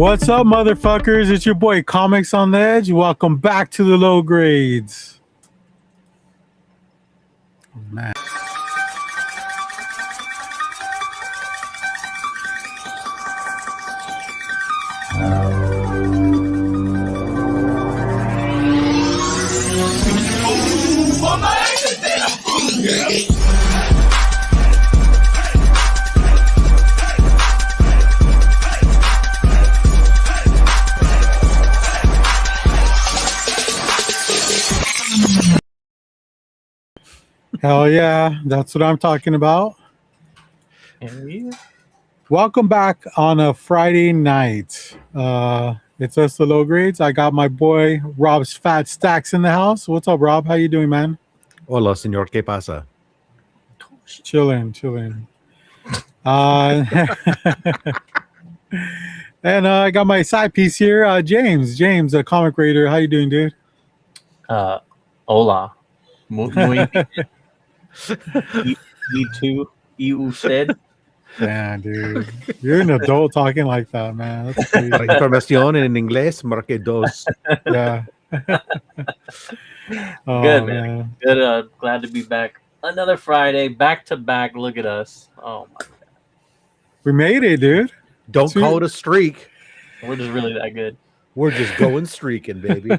What's up, motherfuckers? It's your boy Comics on the Edge. Welcome back to the low grades. Oh, man. Hell yeah, that's what I'm talking about. Welcome back on a Friday night. It's us, the low grades. I got my boy Rob's FatStax in the house. What's up, Rob? How you doing, man? Hola, señor. ¿Qué pasa? Chilling. And I got my side piece here, James, a comic reader. How you doing, dude? Hola. Muy bien. Me too. You said. Yeah, dude. You're an adult talking like that, man. That's crazy. Información en inglés, marque dos. Yeah. Oh, Good, man. Good. Glad to be back. Another Friday, back to back. Look at us. Oh my God. We made it, dude. Don't call it a streak. We're just really that good. We're just going streaking, baby.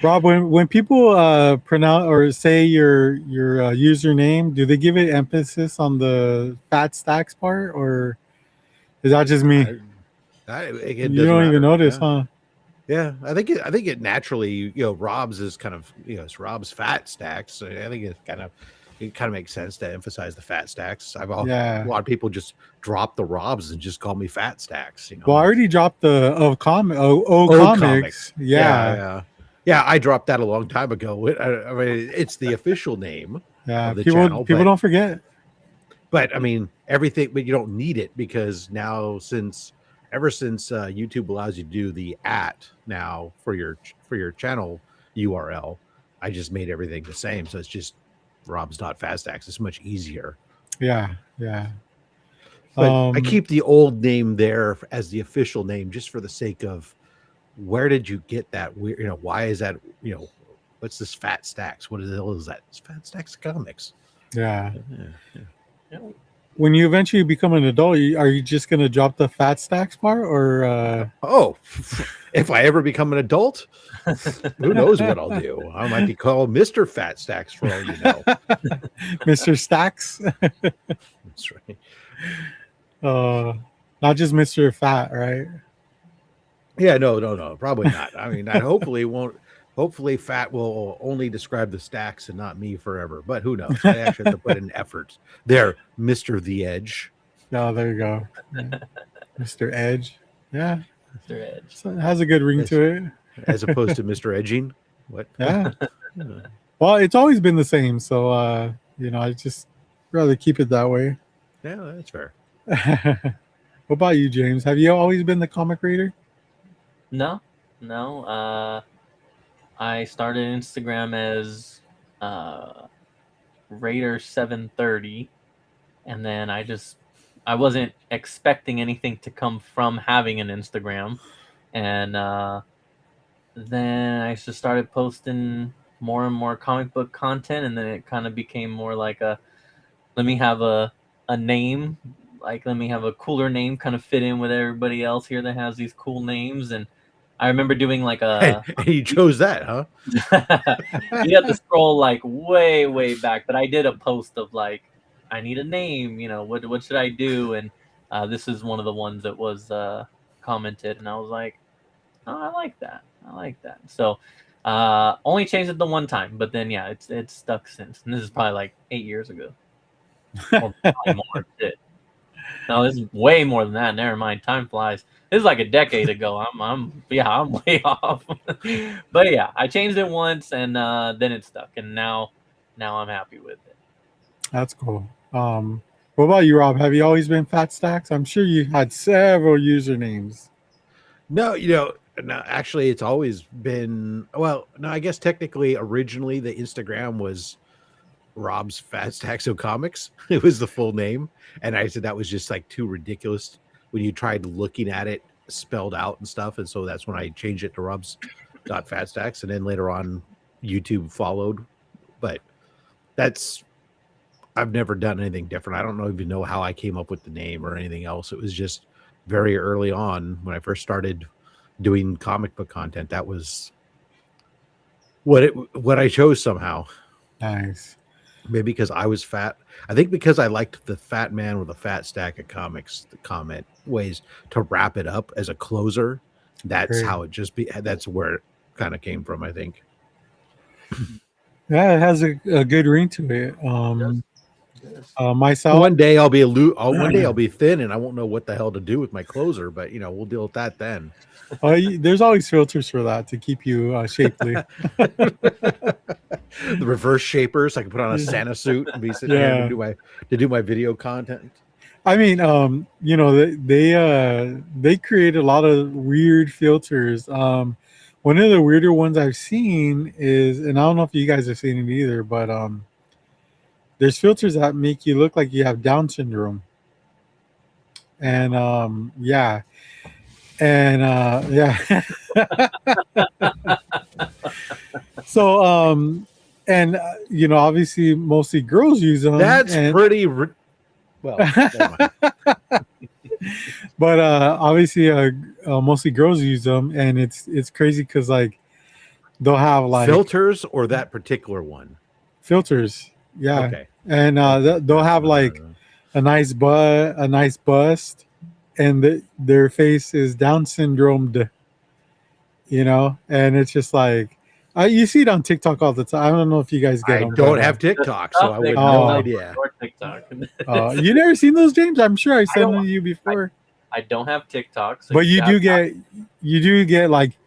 Rob, when people pronounce or say your username, do they give it emphasis on the FatStax part, or is that just me? You don't even notice, huh? Yeah, I think it naturally, Rob's is kind of, it's Rob's FatStax. So I think it kind of makes sense to emphasize the FatStax. A lot of people just drop the Robs and just call me FatStax. Well, I already dropped the comics. Yeah, I dropped that a long time ago. I mean, it's the official name. Yeah, of the people channel, don't forget. But I mean, everything. But you don't need it because now, ever since YouTube allows you to do the @ now for your channel URL, I just made everything the same. So it's just Rob's.FatStax. It's much easier. Yeah. But I keep the old name there as the official name, just for the sake of. Where did you get that weird? Why is that? What's this FatStax? What the hell is that? It's FatStax Comics. Yeah. When you eventually become an adult, are you just gonna drop the FatStax part, or? If I ever become an adult, who knows what I'll do? I might be called Mr. FatStax for all you know. Mr. Stacks. That's right. Not just Mr. Fat, right? Yeah, no, probably not. I mean, I hopefully Fat will only describe the stacks and not me forever, but who knows? I actually have to put in effort there, Mr. The Edge. Oh, there you go. Mr. Edge. Yeah. Mr. Edge. So it has a good ring to it. As opposed to Mr. Edging. What? Yeah. Well, it's always been the same, so I just rather keep it that way. Yeah, that's fair. What about you, James? Have you always been the comic reader? No. I started Instagram as Raider730, and then I wasn't expecting anything to come from having an Instagram, and then I just started posting more and more comic book content, and then it kind of became more like let me have a name, like let me have a cooler name, kind of fit in with everybody else here that has these cool names. And I remember doing like you chose that, huh? You have to scroll like way back, but I did a post of like, I need a name, what should I do? And this is one of the ones that was commented, and I was like, oh, I like that. So only changed it the one time, but then it's stuck since. And this is probably like 8 years ago. Or probably more. No, this is way more than that. Never mind. Time flies. This is like a decade ago. I'm way off. But yeah, I changed it once, and then it stuck, and now I'm happy with it. That's cool. What about you, Rob? Have you always been FatStax? I'm sure you had several usernames. No, actually, it's always been. Well, no, I guess technically, originally the Instagram was Rob's FatStax Comics. It was the full name, and I said that was just like too ridiculous when you tried looking at it spelled out and stuff. And so that's when I changed it to Rubs.FatStax, and then later on YouTube followed. But I've never done anything different. I don't even know how I came up with the name or anything else. It was just very early on when I first started doing comic book content. That was what I chose somehow. Nice. Maybe because I was fat. I think because I liked the fat man with a fat stack of comics, the comment ways to wrap it up as a closer. That's how it that's where it kind of came from, I think. Yeah, it has a good ring to it. Myself, one day I'll be thin and I won't know what the hell to do with my closer, but we'll deal with that then. There's always filters for that to keep you shapely. The reverse shapers, I can put on a Santa suit and be sitting here to do my video content. I mean, they create a lot of weird filters. One of the weirder ones I've seen is, and I don't know if you guys have seen it either, but there's filters that make you look like you have Down syndrome. And So obviously mostly girls use them. That's pretty well. But obviously mostly girls use them, and it's crazy because like they'll have like filters or that particular one. Filters, yeah. Okay. And they'll have like a nice butt, a nice bust, and their face is Down syndromed, and it's just like you see it on TikTok all the time. I don't know if you guys get them. I don't have TikTok, so I would have no idea. TikTok. You never seen those, James? I'm sure I sent them to you before. I don't have TikTok, but you do get like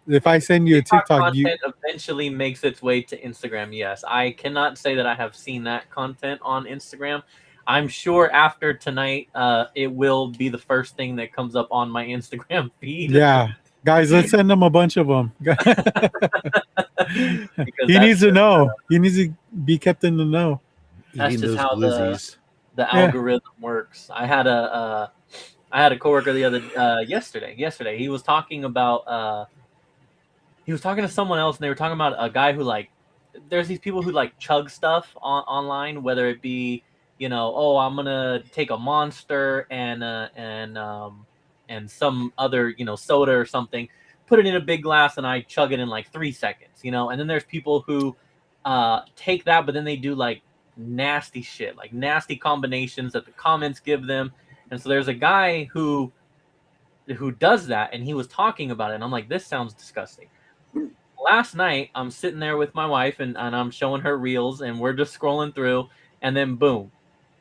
if I send you a TikTok, content eventually makes its way to Instagram. Yes, I cannot say that I have seen that content on Instagram. I'm sure after tonight, it will be the first thing that comes up on my Instagram feed. Yeah, guys, let's send them a bunch of them. He needs to know. He needs to be kept in the know. That's just how the algorithm works. I had a coworker yesterday. He was talking about he was talking to someone else, and they were talking about a guy who like there's these people who like chug stuff online, whether it be I'm gonna take a Monster and some other soda or something, put it in a big glass, and I chug it in like 3 seconds, and then there's people who take that, but then they do like nasty shit, like nasty combinations that the comments give them. And so there's a guy who does that, and he was talking about it, and I'm like, this sounds disgusting. Last night I'm sitting there with my wife, and I'm showing her reels, and we're just scrolling through, and then boom,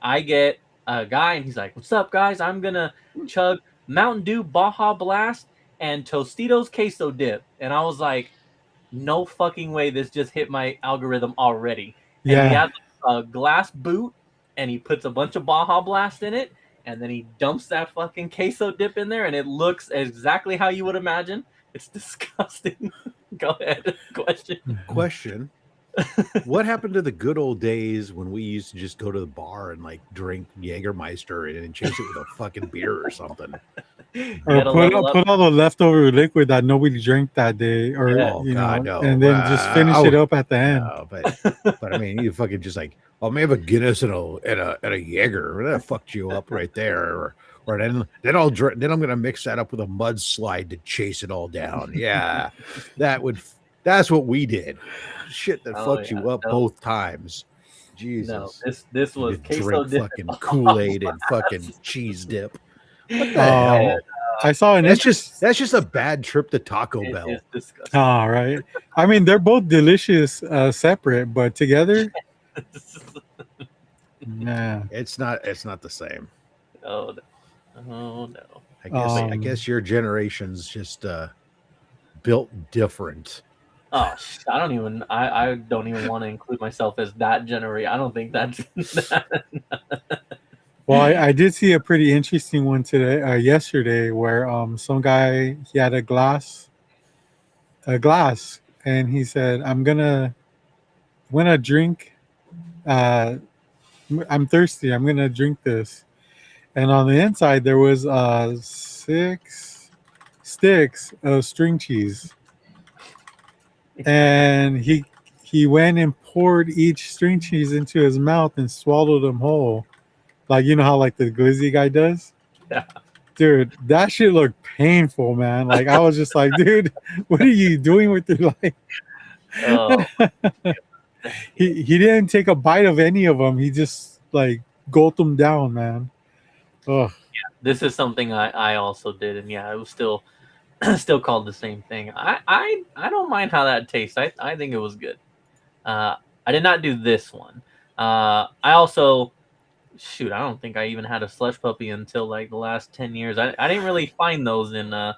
I get a guy, and he's like, what's up guys, I'm gonna chug Mountain Dew Baja Blast and Tostitos queso dip. And I was like, no fucking way, this just hit my algorithm already. And he has a glass boot, and he puts a bunch of Baja Blast in it, and then he dumps that fucking queso dip in there, and it looks exactly how you would imagine. It's disgusting. Go ahead. Question. What happened to the good old days when we used to just go to the bar and like drink Jägermeister and then chase it with a fucking beer or something? Or put all the leftover liquid that nobody drank that day, or and then just finish it up at the end. No, but I mean, you fucking just like, oh, may have a Guinness and a Jaeger. That fucked you up right there. Or then I'm gonna mix that up with a mudslide to chase it all down. Yeah, that's what we did. Shit that fucked you up both times. Jesus. No, this was queso dip, fucking Kool-Aid and fucking cheese dip. What the hell? I saw an. That's just a bad trip to Taco Bell. Oh, right. I mean, they're both delicious separate, but together, nah. It's not the same. Oh no. I guess your generation's just built different. Oh, I don't even want to include myself as that generation. I don't think that's Well, I did see a pretty interesting one yesterday, where some guy, he had a glass, and he said, I'm gonna drink. I'm thirsty. I'm gonna drink this, and on the inside there was 6 sticks of string cheese, and he went and poured each string cheese into his mouth and swallowed them whole, like you know how like the glizzy guy does. Yeah. Dude, that shit looked painful, man. Like I was just like, dude, what are you doing with your life? Oh, He didn't take a bite of any of them. He just like gulped them down, man. Oh, this is something I also did, and yeah, it was still still called the same thing. I don't mind how that tastes. I think it was good. I did not do this one. I also shoot. I don't think I even had a slush puppy until like the last 10 years. I didn't really find those in the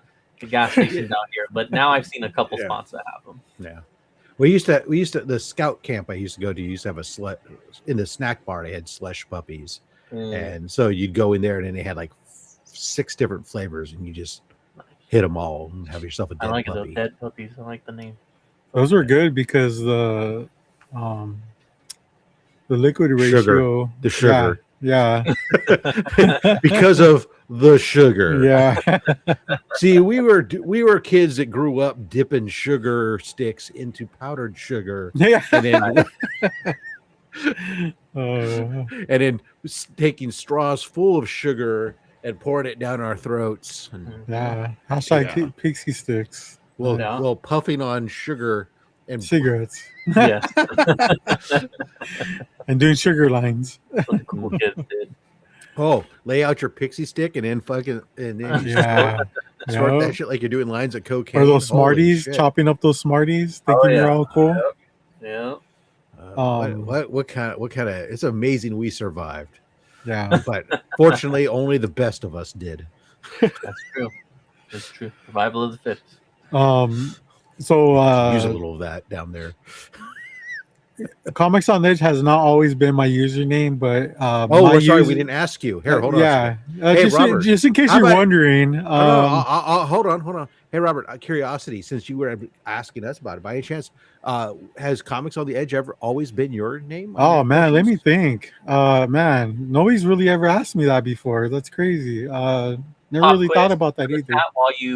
gas stations out here, but now I've seen a couple Yeah. spots that have them. Yeah. We used to the scout camp I used to go to used to have a slush in the snack bar. They had slush puppies, and so you'd go in there and then they had like 6 different flavors, and you just hit them all and have yourself a dead I like puppy. those dead puppies. I like the name. those were good because the liquid ratio, The sugar. yeah, Because of the sugar. yeah. See, we were kids that grew up dipping sugar sticks into powdered sugar, Yeah. and then Uh, taking straws full of sugar and pouring it down our throats. And yeah. Hashtag Yeah. pixie sticks. well, puffing on sugar and Cigarettes. Yes, And doing sugar lines. that's what the cool kids did. lay out your pixie stick and then you Yeah. snort Yep. that shit like you're doing lines of cocaine. Or those Holy Smarties, shit. chopping up those Smarties, thinking yeah. you're all cool. Yeah. What kind of? It's amazing we survived, Yeah. but fortunately, only the best of us did. That's true. That's true. Survival of the fittest. So Use a little of that down there. Comics on Edge has not always been my username, but We're sorry we didn't ask you. Here, hold on. Yeah, Hey, Robert, just in case how you're about- wondering. Hold on. Hey, Robert, curiosity, since you were asking us about it, by any chance, has Comics on the Edge ever always been your name? Oh man, let me think. Man, nobody's really ever asked me that before. That's crazy. Never Pop really quiz thought about that for the either. chat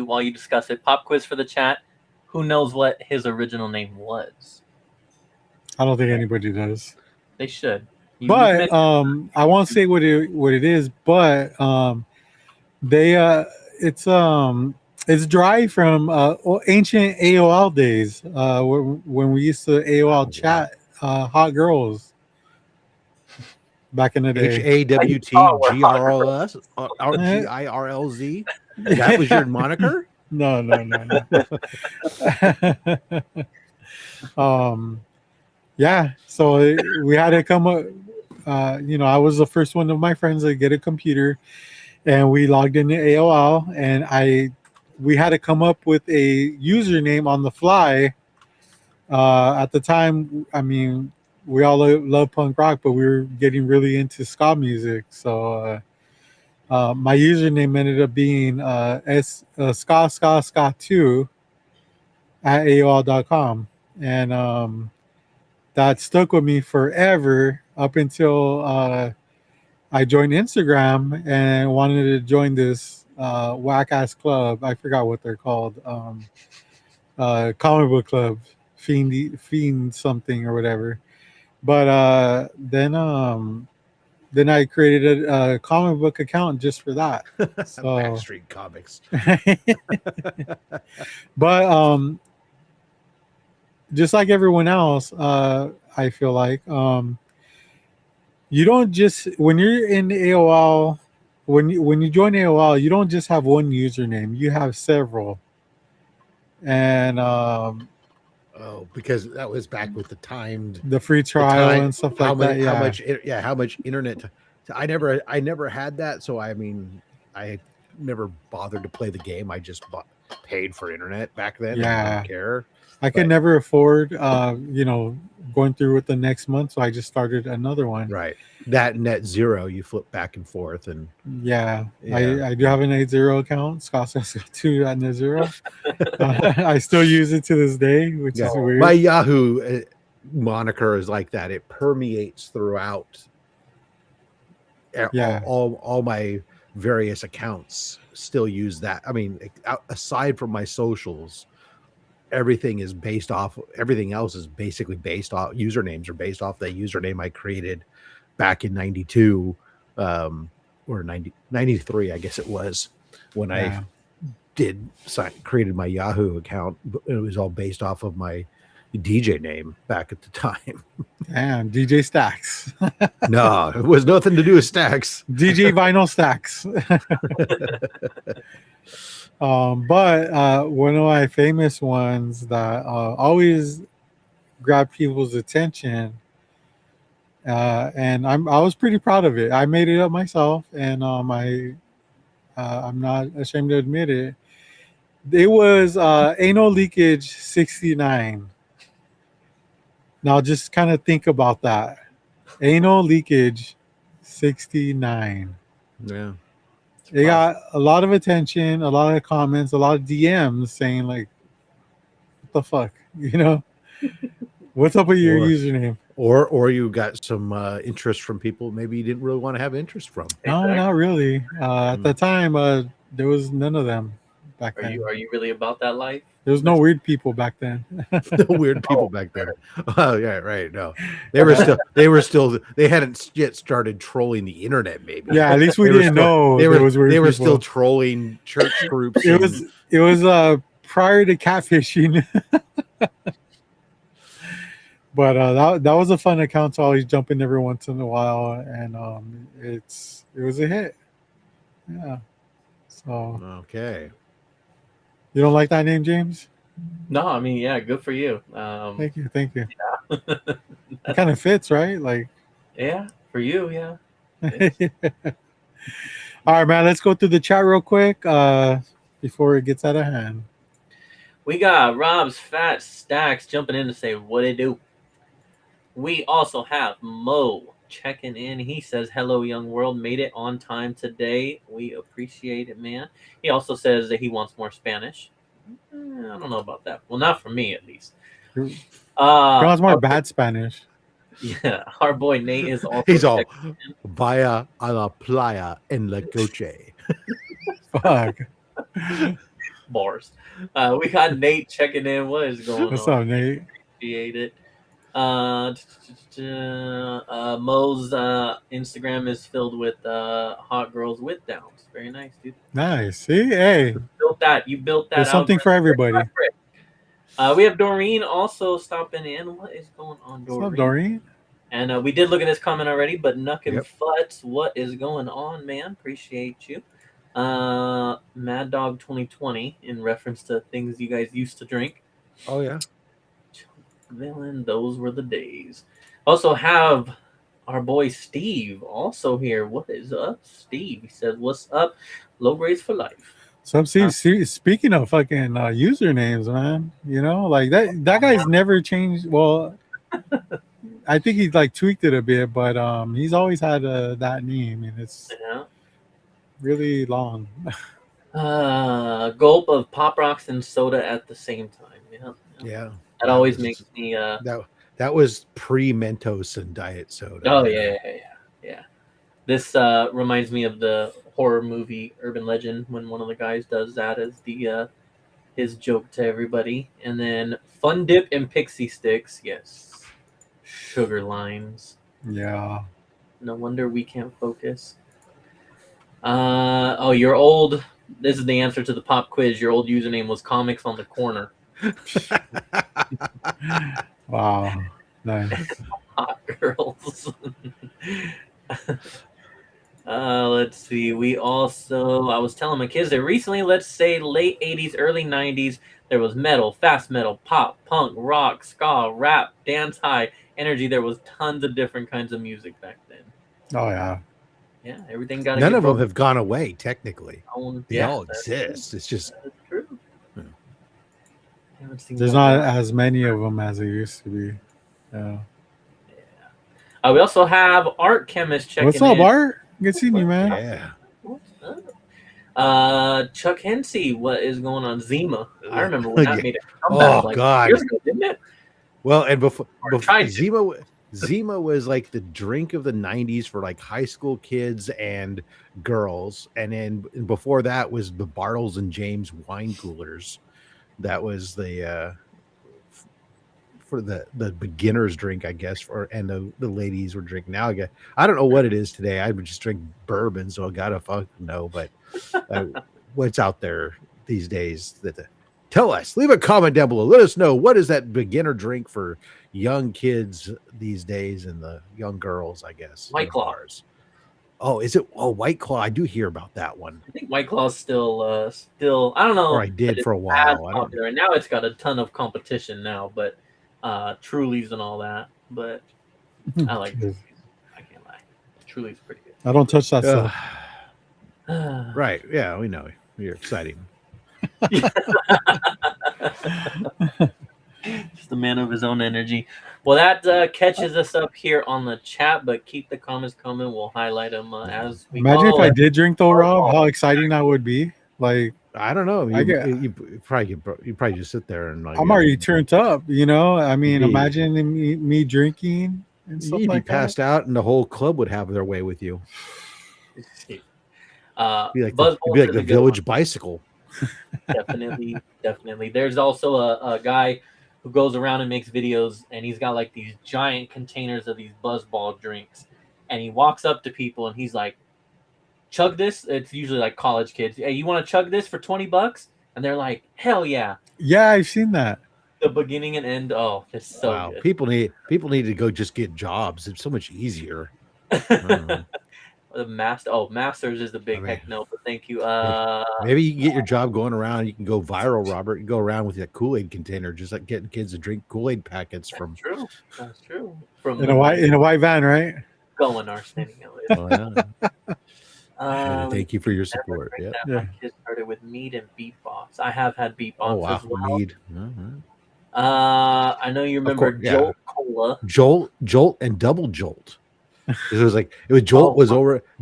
while you discuss it. Pop quiz for the chat. Who knows what his original name was? I don't think anybody does. They should. You But mentioned- I won't say what it is, but they it's derived from ancient AOL days, when we used to AOL chat hot girls back in the day. HAWTGRLS GIRLZ. That was your moniker? No. Yeah, so we had to come up. I was the first one of my friends to get a computer, and we logged into AOL, and we had to come up with a username on the fly. At the time, I mean, we all love punk rock, but we were getting really into ska music. So my username ended up being ska2 at AOL.com. And that stuck with me forever up until I joined Instagram and wanted to join this whack ass club. I forgot what they're called. Comic book club, fiend something or whatever. But then I created a comic book account just for that. So, Backstreet Comics. but just like everyone else, I feel like you don't just, when you're in AOL, when you join AOL, you don't just have one username, you have several. And because that was back with the timed the free trial and stuff like that. Yeah. How much internet? I never had that, so I mean, I never bothered to play the game. I just paid for internet back then. Yeah. I didn't care. I could never afford, going through with the next month, so I just started another one. Right. That net zero, you flip back and forth, and Yeah. I do have an 80 account, Scott2 at net zero. I still use it to this day, which is weird. My Yahoo moniker is like that. It permeates throughout all my various accounts still use that. I mean, aside from my socials, everything else is basically based off usernames are based off the username I created back in 92 or 93, I guess it was, when I created my Yahoo account. It was all based off of my DJ name back at the time. Damn, DJ Stacks. No, it was nothing to do with Stacks. DJ Vinyl Stacks. But one of my famous ones that always grab people's attention, and I was pretty proud of it. I made it up myself, and I'm not ashamed to admit it. It was anal leakage 69. Now just kind of think about that. Anal leakage 69. Yeah. It got a lot of attention, a lot of comments, a lot of DMs saying like, what the fuck? You know? What's up with your username? Or you got some interest from people maybe you didn't really want to have interest from. No, not really. At the time, there was none of them back then. Are you really about that life? There was no weird people back then. No weird people back then. Oh yeah, right. No, they hadn't yet started trolling the internet. Maybe. Yeah, at least we didn't know they there was weird were people. still trolling church groups. It was prior to catfishing. But that was a fun account to always jump in every once in a while, and it was a hit. Yeah. So Okay. You don't like that name, James? No, I mean, yeah, good for you. Thank you. Yeah. It kind of fits, right? Like. Yeah, for you, yeah. All right, man. Let's go through the chat real quick before it gets out of hand. We got Rob's FatStax jumping in to say what it do. We also have Mo checking in. He says, hello, young world. Made it on time today. We appreciate it, man. He also says that he wants more Spanish. I don't know about that. Well, not for me, at least. He wants more bad Spanish. Yeah, our boy Nate is also. He's all vaya a la playa en la coche. Fuck. Bars. We got Nate checking in. What is going on? What's up, Nate? Appreciate it. Mo's Instagram is filled with hot girls with downs. Very nice, dude. Nice. See, hey, you built that. There's something for everybody. We have Doreen also stopping in. What is going on, Doreen? What's up, Doreen? And we did look at this comment already, but Nuck and Futz, what is going on, man? Appreciate you. Mad Dog 2020 in reference to things you guys used to drink. Oh yeah. Villain, those were the days. Also have our boy Steve also here. What is up, Steve? He says, "What's up? Low grades for life." So Steve, speaking of fucking usernames, man, you know, like that guy's never changed. Well, I think he's like tweaked it a bit, but he's always had that name, and it's really long. Gulp of Pop Rocks and soda at the same time. Yeah. That always makes me. That was pre-Mentos and diet soda. Oh yeah. This reminds me of the horror movie Urban Legend when one of the guys does that as the his joke to everybody. And then Fun Dip and Pixie Sticks. Yes. Sugar Limes. Yeah. No wonder we can't focus. Your old. This is the answer to the pop quiz. Your old username was Comics on the Corner. Wow. Nice. Hot girls. Let's see. We also, I was telling my kids that recently, let's say late 80s, early 90s, there was metal, fast metal, pop, punk, rock, ska, rap, dance high, energy. There was tons of different kinds of music back then. Oh yeah. Yeah, everything got. None of them have gone away technically. They all that's exist. It's just true. There's not as many of them as there used to be. Yeah. We also have Art Chemist checking in. What's up, Art? Good seeing you, man. Yeah. What's up? Chuck Hensey, what is going on? Zima. I remember when that made a comeback. Oh God. Years ago, didn't it? Well, and before Zima, Zima was like the drink of the 90s for like high school kids and girls. And then before that was the Bartles and James wine coolers. That was the for the beginner's drink, I guess, and the ladies were drinking. Now I don't know what it is today. I would just drink bourbon, so I gotta fuck know. But what's out there these days? Tell us. Leave a comment down below. Let us know what is that beginner drink for young kids these days and the young girls, I guess. White Claw. Bars. Oh, is it? Oh, White Claw. I do hear about that one. I think White Claw's still I don't know. Or I did for a while. I don't know. And now it's got a ton of competition now, but Truly's and all that. But I like it. I can't lie. Truly's pretty good. I don't touch that stuff. Right. Yeah, we know. You're exciting. Just a man of his own energy. Well, that catches us up here on the chat, but keep the comments coming. We'll highlight them as we Imagine go. if I did drink though, Rob, how exciting that would be. Like, I don't know. I get- You probably just sit there and like. I'm already turned up, you know. I mean, Indeed. imagine me drinking and stuff You'd be like passed out, and the whole club would have their way with you. Be like Buzz the, be like Bolts is the a good village bicycle. Definitely. There's also a guy who goes around and makes videos, and he's got like these giant containers of these Buzzball drinks, and he walks up to people and he's like, "Chug this." It's usually like college kids. Hey, you want to chug this for $20? And they're like, "Hell yeah!" Yeah, I've seen that. The beginning and end. Oh, it's so Wow, good. people need to go just get jobs. It's so much easier. I don't know. The Masters is the big heck no, but thank you. Maybe you can get your job going around. You can go viral, Robert. You go around with that Kool-Aid container, just like getting kids to drink Kool-Aid packets from. That's true. From In a white van, right? going our standing Oh, yeah. Thank you for your support. Yeah. My kids started with mead and beatbox. I have had beatbox Oh wow, as well. mead. I know you remember course, yeah. Jolt Cola. Jolt, and double Jolt. It was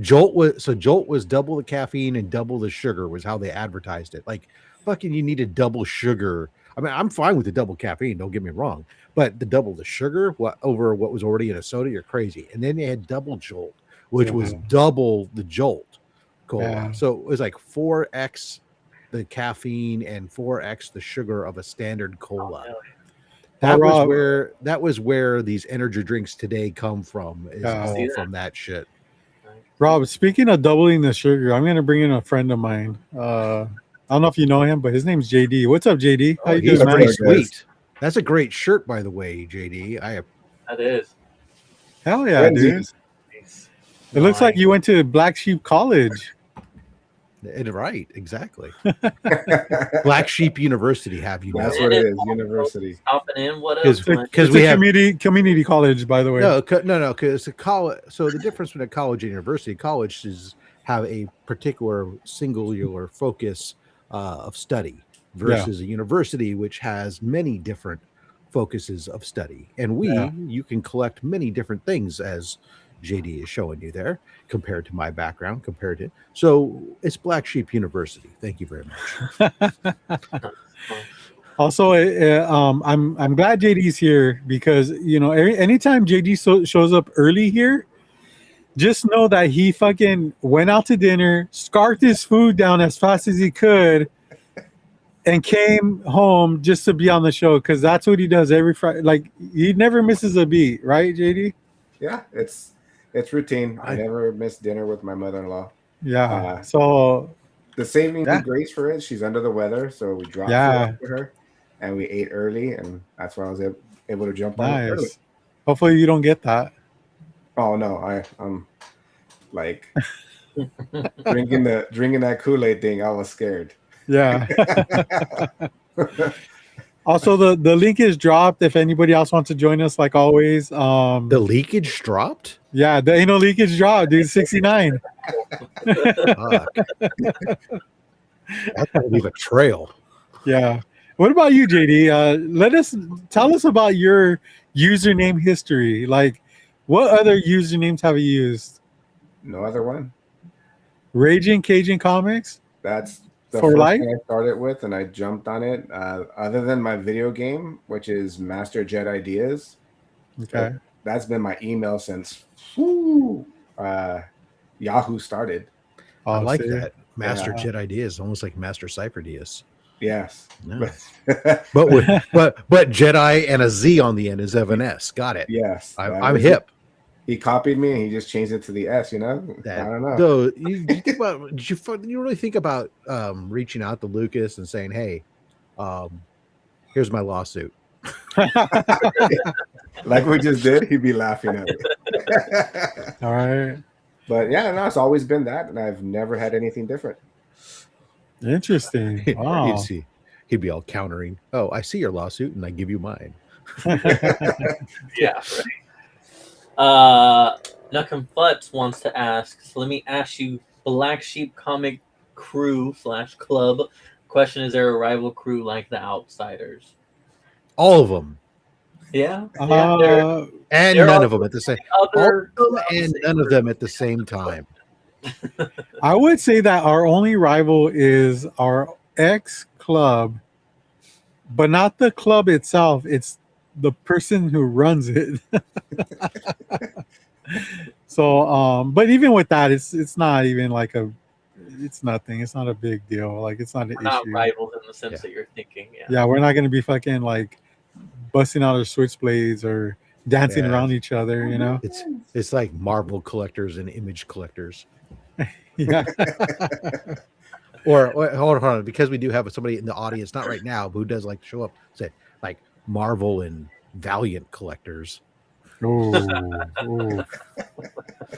Jolt was double the caffeine and double the sugar was how they advertised it. Like fucking, you needed double sugar. I mean, I'm fine with the double caffeine. Don't get me wrong, but the double the sugar, over what was already in a soda, you're crazy. And then they had double Jolt, which was double the Jolt cola. Yeah. So it was like 4x the caffeine and 4x the sugar of a standard cola. Oh, That was where these energy drinks today come from. Is all from that shit. Rob, speaking of doubling the sugar, I'm gonna bring in a friend of mine. I don't know if you know him, but his name's JD. What's up, JD? How you He's doing, man? pretty sweet. That's a great shirt, by the way, JD. That is. Hell yeah, dude! Nice. It looks like you went to Black Sheep College. Right, exactly. Black Sheep University, have you know? That's what it is, university. Stopping in. What else? Because It's a community college, by the way. No, because a college. So the difference between a college and university, colleges have a particular singular focus of study versus a university, which has many different focuses of study. And you can collect many different things, as JD is showing you there, compared to my background, so it's Black Sheep University. Thank you very much. Also, I'm glad JD's here because anytime JD shows up early here, just know that he fucking went out to dinner, scarfed his food down as fast as he could, and came home just to be on the show, because that's what he does every Friday. Like, he never misses a beat, right, JD? Yeah, it's routine. I never miss dinner with my mother-in-law. Yeah. So the saving grace for it, she's under the weather, so we dropped food for her, and we ate early, and that's why I was able to jump on it early. Hopefully you don't get that. Oh no, I'm like drinking that Kool-Aid thing. I was scared. Yeah. Also, the link is dropped if anybody else wants to join us, like always. The leakage dropped? Yeah, the anal leakage dropped, dude. 69. That's gonna leave a trail. Yeah. What about you, JD? Tell us about your username history. Like, what other usernames have you used? No other one. Raging Cajun Comics? That's the for first life? thing I started with, and I jumped on it. Other than my video game, which is Master Jet Ideas. Okay. that's been my email since Yahoo started. I Oh, like see? that. Master Yeah. Jedi Diaz, almost like Master Cypher Diaz. Yes. No. But with but Jedi and a Z on the end is Evanesque. Got it. Yes. I'm hip. He copied me and he just changed it to the S, I don't know. Though you think about you really think about reaching out to Lucas and saying, hey, here's my lawsuit. Like we just did, he'd be laughing at it. All right. But yeah, no, it's always been that, and I've never had anything different. Interesting. Wow. You'd see he'd be all countering. Oh, I see your lawsuit and I give you mine. Yeah, right. Nuckum Futz wants to ask, so let me ask you, Black Sheep Comic Crew / Club. Question: is there a rival crew like the Outsiders? All of them. Yeah. And there none are of them at the same other and none of them at the same time. I would say that our only rival is our ex club, but not the club itself. It's the person who runs it. So, but even with that, it's not even like it's nothing. It's not a big deal. Like it's not an We're not issue. rivals in the sense that you're thinking. Yeah. Yeah, we're not gonna be fucking like busting out our switchblades or dancing around each other. You know, it's like Marvel collectors and image collectors. Yeah. Or hold on, because we do have somebody in the audience, not right now, but who does like show up, say like Marvel and Valiant collectors. Oh,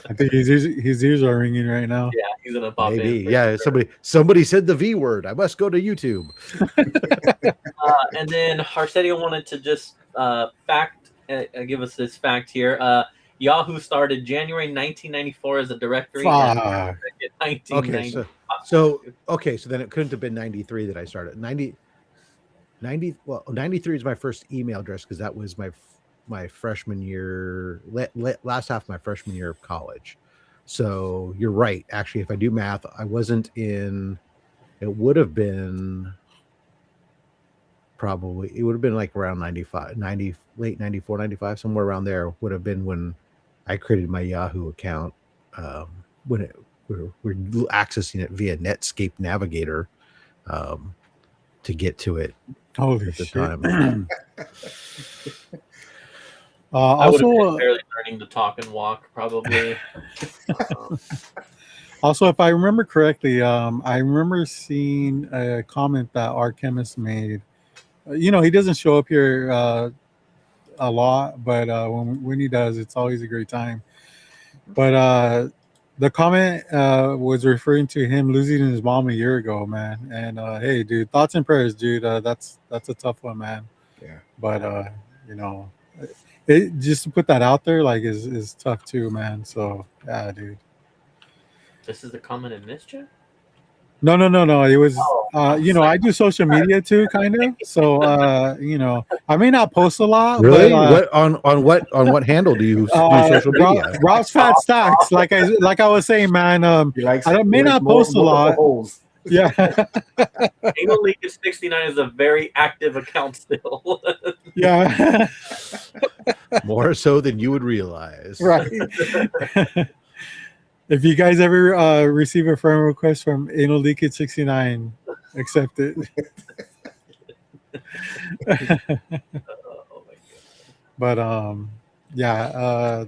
I think his ears are ringing right now. Yeah, he's gonna pop Maybe. in. Yeah, somebody said the V word. I must go to YouTube. And then Arsedio wanted to just give us this fact here. Yahoo started January 1994 as a directory. Fuck. Okay, so then it couldn't have been 93 that I started. 93 is my first email address because that was my freshman year, last half of my freshman year of college. So you're right. Actually, if I do math, I wasn't in. It would have been like around 95, late 94, 95, somewhere around there would have been when I created my Yahoo account. When we're accessing it via Netscape Navigator to get to it. Holy at the shit. time. I would have Also, been barely learning to talk and walk, probably. Also, if I remember correctly, I remember seeing a comment that our chemist made. He doesn't show up here a lot, but when he does, it's always a great time. But the comment was referring to him losing his mom a year ago, man. And hey, dude, thoughts and prayers, dude. That's a tough one, man. Yeah. But it just to put that out there, like, is tough too, man. So yeah, dude. This is the comment in this chat? No. It was, I do social media too, kind of. So, I may not post a lot. Really? But, on what handle do you do social media? Rob's FatStax. Like I was saying, man. I may not post a lot. Holes. Yeah. Anal League 69 is a very active account still. Yeah. More so than you would realize. Right. If you guys ever receive a friend request from Anal Leakage 69, accept it. But yeah,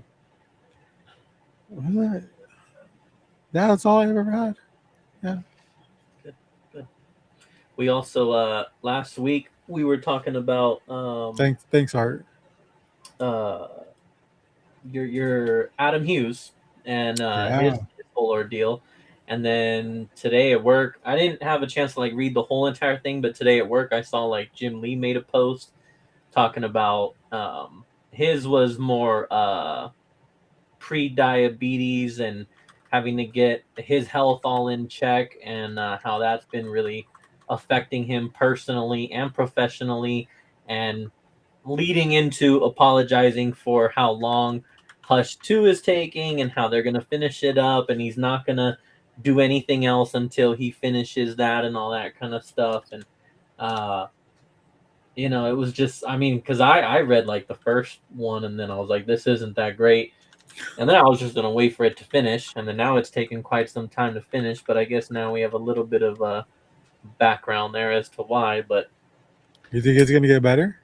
that's all I ever had. Yeah. Good. We also last week we were talking about thanks, Art. Your Adam Hughes and his whole ordeal. And then today at work, I didn't have a chance to read the whole entire thing, but today at work I saw Jim Lee made a post talking about his was more pre-diabetes and having to get his health all in check, and how that's been really affecting him personally and professionally, and leading into apologizing for how long Hush 2 is taking and how they're going to finish it up, and he's not going to do anything else until he finishes that and all that kind of stuff. And you know, it was just, I mean, because I read like the first one and then I was like, this isn't that great. And then I was just going to wait for it to finish. And then now it's taken quite some time to finish. But I guess now we have a little bit of a background there as to why. But You think it's gonna get better?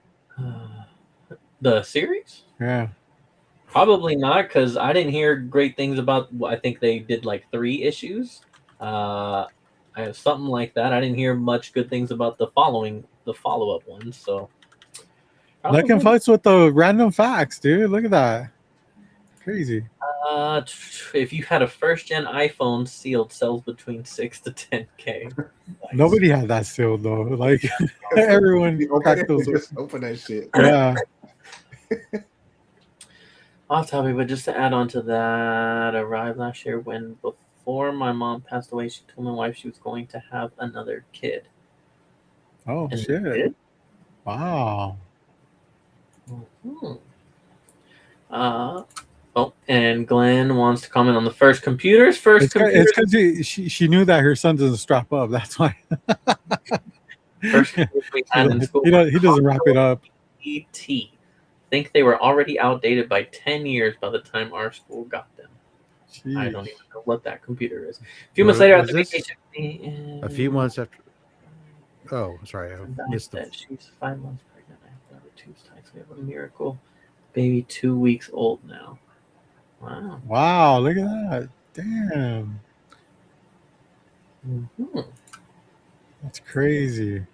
the series? Yeah. Probably not, because I didn't hear great things about. I think they did like 3 issues, something like that. I didn't hear much good things about the follow up ones. So Nothing fights with the random facts, dude. Look at that. Crazy. If you had a first gen iPhone, sealed sells between 6 to 10K. Nice. Nobody had that sealed though. Like everyone cracked those. Just open that shit. Yeah. Off topic, but just to add on to that, arrived last year when before my mom passed away, she told my wife she was going to have another kid. Oh And shit. they did. Wow. Mm-hmm. And Glenn wants to comment on the first computers. It's because she knew that her son doesn't strap up. That's why. First computers we had in school. He doesn't wrap it up. ET. Think they were already outdated by 10 years by the time our school got them. Jeez. I don't even know what that computer is. A few months later, after vacation, a few months after. Oh, sorry, I missed that. She's 5 months pregnant. I have the tubes tied. So we have a miracle baby, 2 weeks old now. Wow. Wow, look at that. Damn. Mm-hmm. That's crazy. It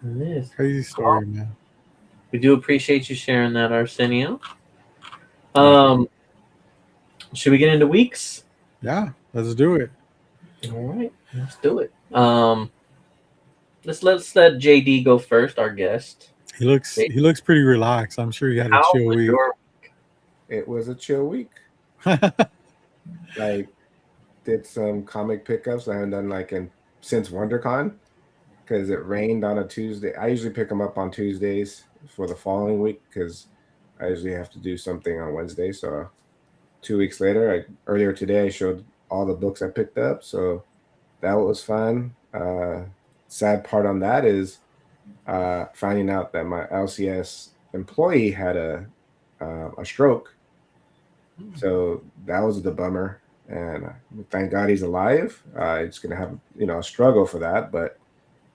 is. Crazy story, man. We do appreciate you sharing that, Arsenio. Should we get into weeks? Yeah, let's do it. All right, let's do it. Let's let JD go first, our guest. He looks pretty relaxed. I'm sure he had a chill week. It was a chill week. Like, did some comic pickups I haven't done since WonderCon, because it rained on a Tuesday. I usually pick them up on Tuesdays for the following week because I usually have to do something on Wednesday. So 2 weeks later, earlier today, I showed all the books I picked up. So that was fun. Sad part on that is finding out that my LCS employee had a stroke. So that was the bummer. And thank God he's alive. It's going to have a struggle for that, but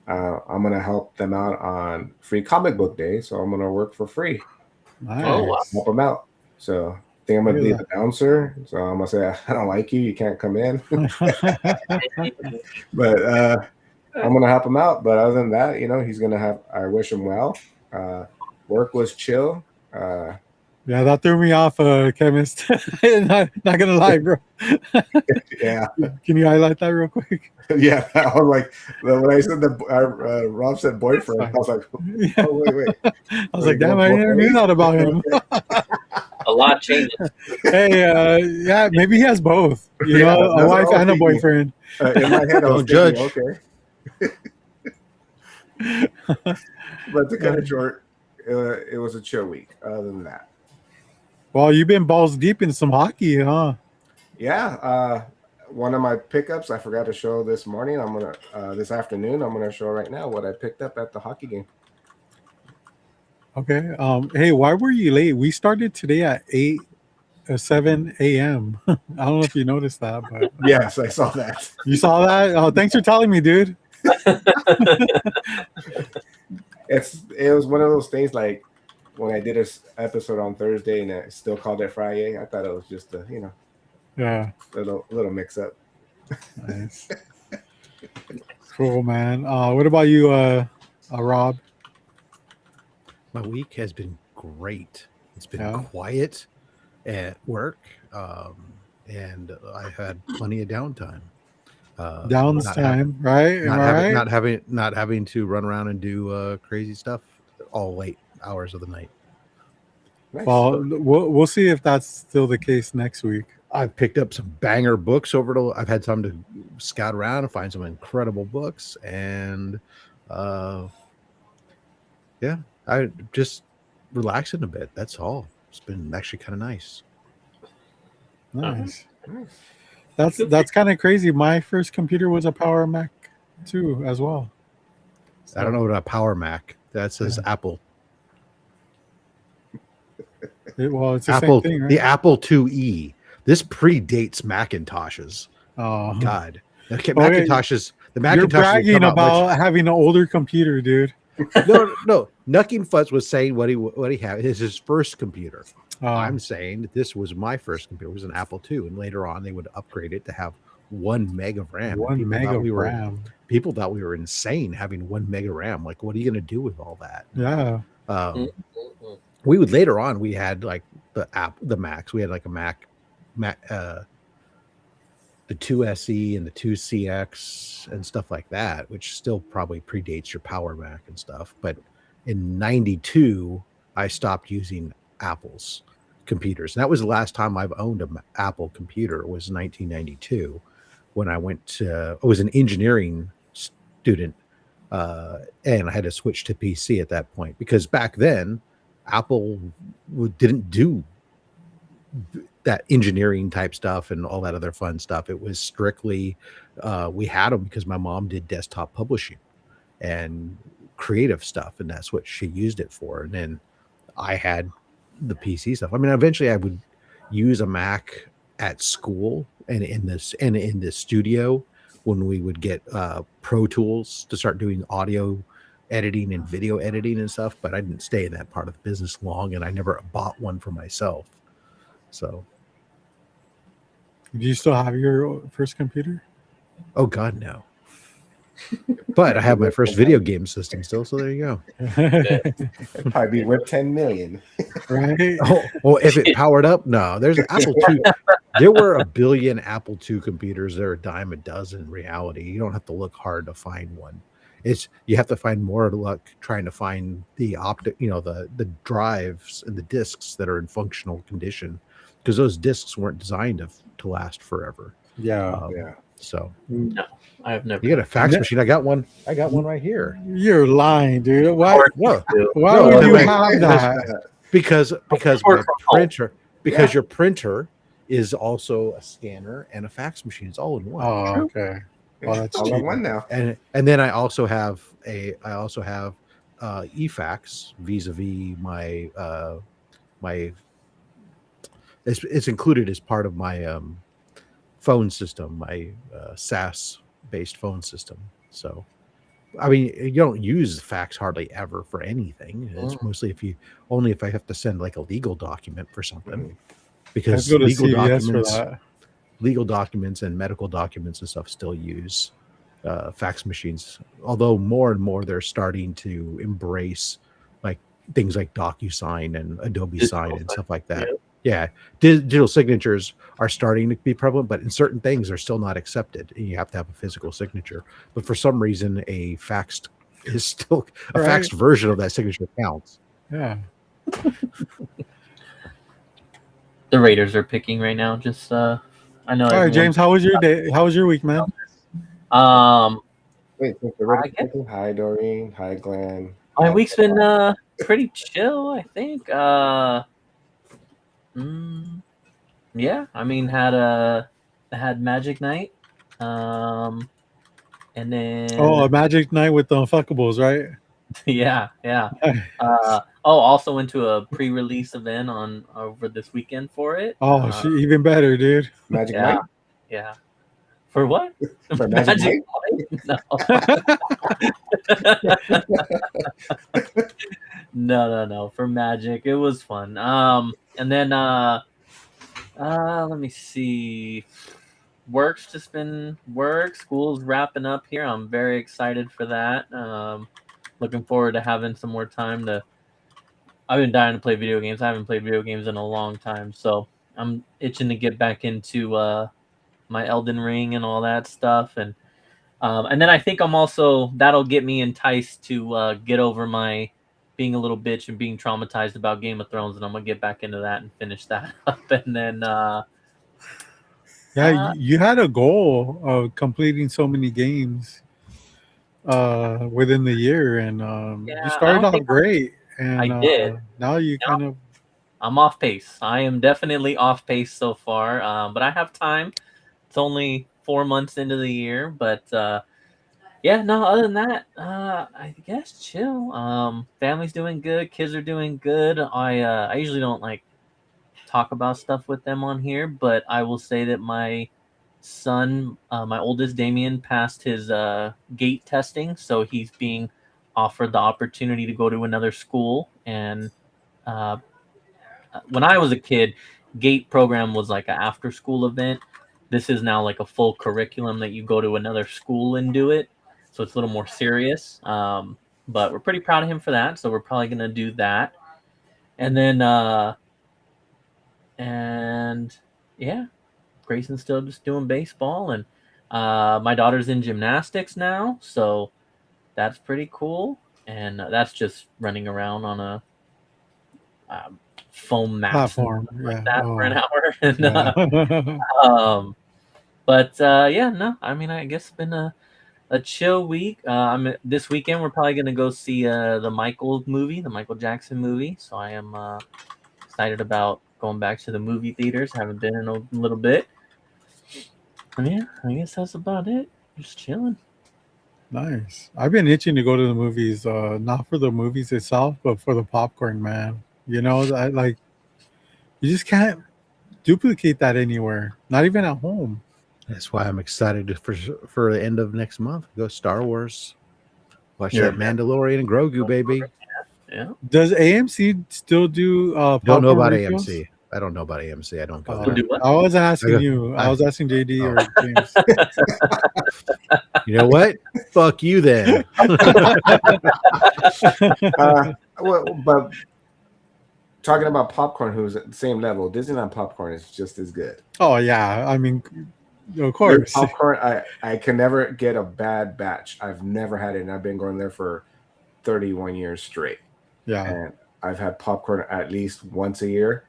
I'm going to help them out on free comic book day. So I'm going to work for free. Nice. Help them out. So I think I'm going to be the bouncer. So I'm going to say, I don't like you. You can't come in. But I'm going to help him out. But other than that, he's going to have, I wish him well. Work was chill. Yeah, that threw me off, chemist. not gonna lie, bro. Yeah. Can you highlight that real quick? Yeah, I was like, when I said Rob said boyfriend, I was like, oh wait. I was like, damn, I never knew that about him. A lot changes. Hey, yeah, maybe he has both. You know, a wife and a boyfriend. In my head, I was judge. Okay. But to cut it short, it was a chill week. Other than that. Well, you've been balls deep in some hockey, huh? Yeah. One of my pickups I forgot to show this morning. I'm gonna this afternoon. I'm gonna show right now what I picked up at the hockey game. Okay. Hey, why were you late? We started today at 7 a.m. I don't know if you noticed that, but yes, I saw that. You saw that? Oh, thanks for telling me, dude. It was one of those things like when I did an episode on Thursday and I still called it Friday. I thought it was just a little mix up. Nice. Cool, man. What about you, Rob? My week has been great. It's been quiet at work, and I had plenty of downtime. Downtime, right? Not having to run around and do crazy stuff all late hours of the night. Nice. Well, we'll see if that's still the case next week. I've picked up some banger books I've had time to scout around and find some incredible books, and I just relaxing a bit. That's all. It's been actually kind of nice. Nice. That's kind of crazy. My first computer was a Power Mac 2 as well. So, I don't know what a Power Mac That says Apple. Well, it's the Apple, same thing, right? the Apple IIe. This predates Macintoshes. Oh, God, okay, Okay, Macintoshes. The you're Macintoshes didn't bragging come out much. about having an older computer, dude. No. Nucking Fuzz was saying what he had is his first computer. I'm saying that this was my first computer. It was an Apple II, and later on they would upgrade it to have 1 meg of RAM. 1 meg of RAM. People thought we were insane having 1 meg of RAM. Like, what are you going to do with all that? Yeah. We would later on. We had like the Macs. We had like a Mac, the 2SE and the 2CX and stuff like that, which still probably predates your Power Mac and stuff. But in '92, I stopped using Apple's computers. And that was the last time I've owned an Apple computer. It was 1992 when I was an engineering student, and I had to switch to PC at that point, because back then Apple didn't do that engineering type stuff and all that other fun stuff. It was strictly, we had them because my mom did desktop publishing and creative stuff, and that's what she used it for. And then I had the PC stuff. I mean, eventually I would use a Mac at school and in the studio when we would get Pro Tools to start doing audio editing and video editing and stuff. But I didn't stay in that part of the business long, and I never bought one for myself. So, do you still have your first computer? Oh God, no. But I have my first video game system still, so there you go. It'd probably be worth 10 million. Right? Oh, if it powered up, no. There's an Apple II. There were a billion Apple II computers. They're a dime a dozen in reality. You don't have to look hard to find one. You have to find more luck trying to find the the drives and the discs that are in functional condition, because those discs weren't designed to last forever. Yeah. So no, I have never. You got a fax machine? I got one right here. You're lying, dude. Why No, would you have that? Because my printer, your printer is also a scanner and a fax machine. It's all in one. Oh, okay. Well, that's all in one now. And then I also have eFax vis-a-vis my it's included as part of my phone system, my SAS based phone system. So I mean, you don't use fax hardly ever for anything. It's mostly if I have to send like a legal document for something, because legal documents and medical documents and stuff still use fax machines. Although more and more they're starting to embrace like things like DocuSign and Adobe Sign and stuff like that. Yeah, digital signatures are starting to be prevalent, but in certain things they're still not accepted. You have to have a physical signature. But for some reason, a faxed version of that signature counts. Yeah. The Raiders are picking right now. Just I know. All right, James. How was your day? How was your week, man? Wait, hi Doreen. Hi Glenn. My week's been pretty chill, I think. Yeah, I mean, had Magic Night, and then a Magic Night with the Unfuckables, right? yeah. Also went to a pre-release event over this weekend for it. Even better, dude. Magic Night. Yeah. For what? For Magic Night? No. No. For Magic, it was fun. And then let me see. Work's just been work. School's wrapping up here. I'm very excited for that. Looking forward to having some more time I've been dying to play video games. I haven't played video games in a long time, so I'm itching to get back into my Elden Ring and all that stuff. And then I think that'll get me enticed to get over my being a little bitch and being traumatized about Game of Thrones, and I'm gonna get back into that and finish that up. And then you had a goal of completing so many games within the year, and you started off great, and I did. Now you I'm off pace. I am definitely off pace so far, but I have time. It's only 4 months into the year, but Yeah, no, other than that, I guess chill. Family's doing good, kids are doing good. I usually don't like talk about stuff with them on here, but I will say that my son, my oldest Damien, passed his gate testing, so he's being offered the opportunity to go to another school. And uh, when I was a kid, gate program was like an after school event. This is now like a full curriculum that you go to another school and do it, so it's a little more serious. But we're pretty proud of him for that, so we're probably gonna do that. And then and yeah, Grayson's still just doing baseball, and my daughter's in gymnastics now, so that's pretty cool. And that's just running around on a um, foam mats and Platform. stuff like Yeah. that for an Oh, hour. And yeah. but yeah, no, I mean, I guess it's been a chill week. This weekend we're probably gonna go see the Michael Jackson movie. So I am excited about going back to the movie theaters. Haven't been in a little bit. And yeah, I guess that's about it. Just chilling. Nice. I've been itching to go to the movies, not for the movies itself, but for the popcorn, man. You know, I like you just can't duplicate that anywhere, not even at home. That's why I'm excited for the end of next month. Go Star Wars. Watch Yeah. that Mandalorian and Grogu, baby. Yeah. Does AMC still do Don't know popcorn about refills? AMC. I don't know about AMC. I don't go Uh, there. Do what? I wasn't asking I go- you. I was asking JD Oh. or James. You know what? Fuck you then. Well, but talking about popcorn, who's at the same level, Disneyland popcorn is just as good. Oh yeah, I mean, of Their course. popcorn, I can never get a bad batch. I've never had it, and I've been going there for 31 years straight. Yeah, And I've had popcorn at least once a year.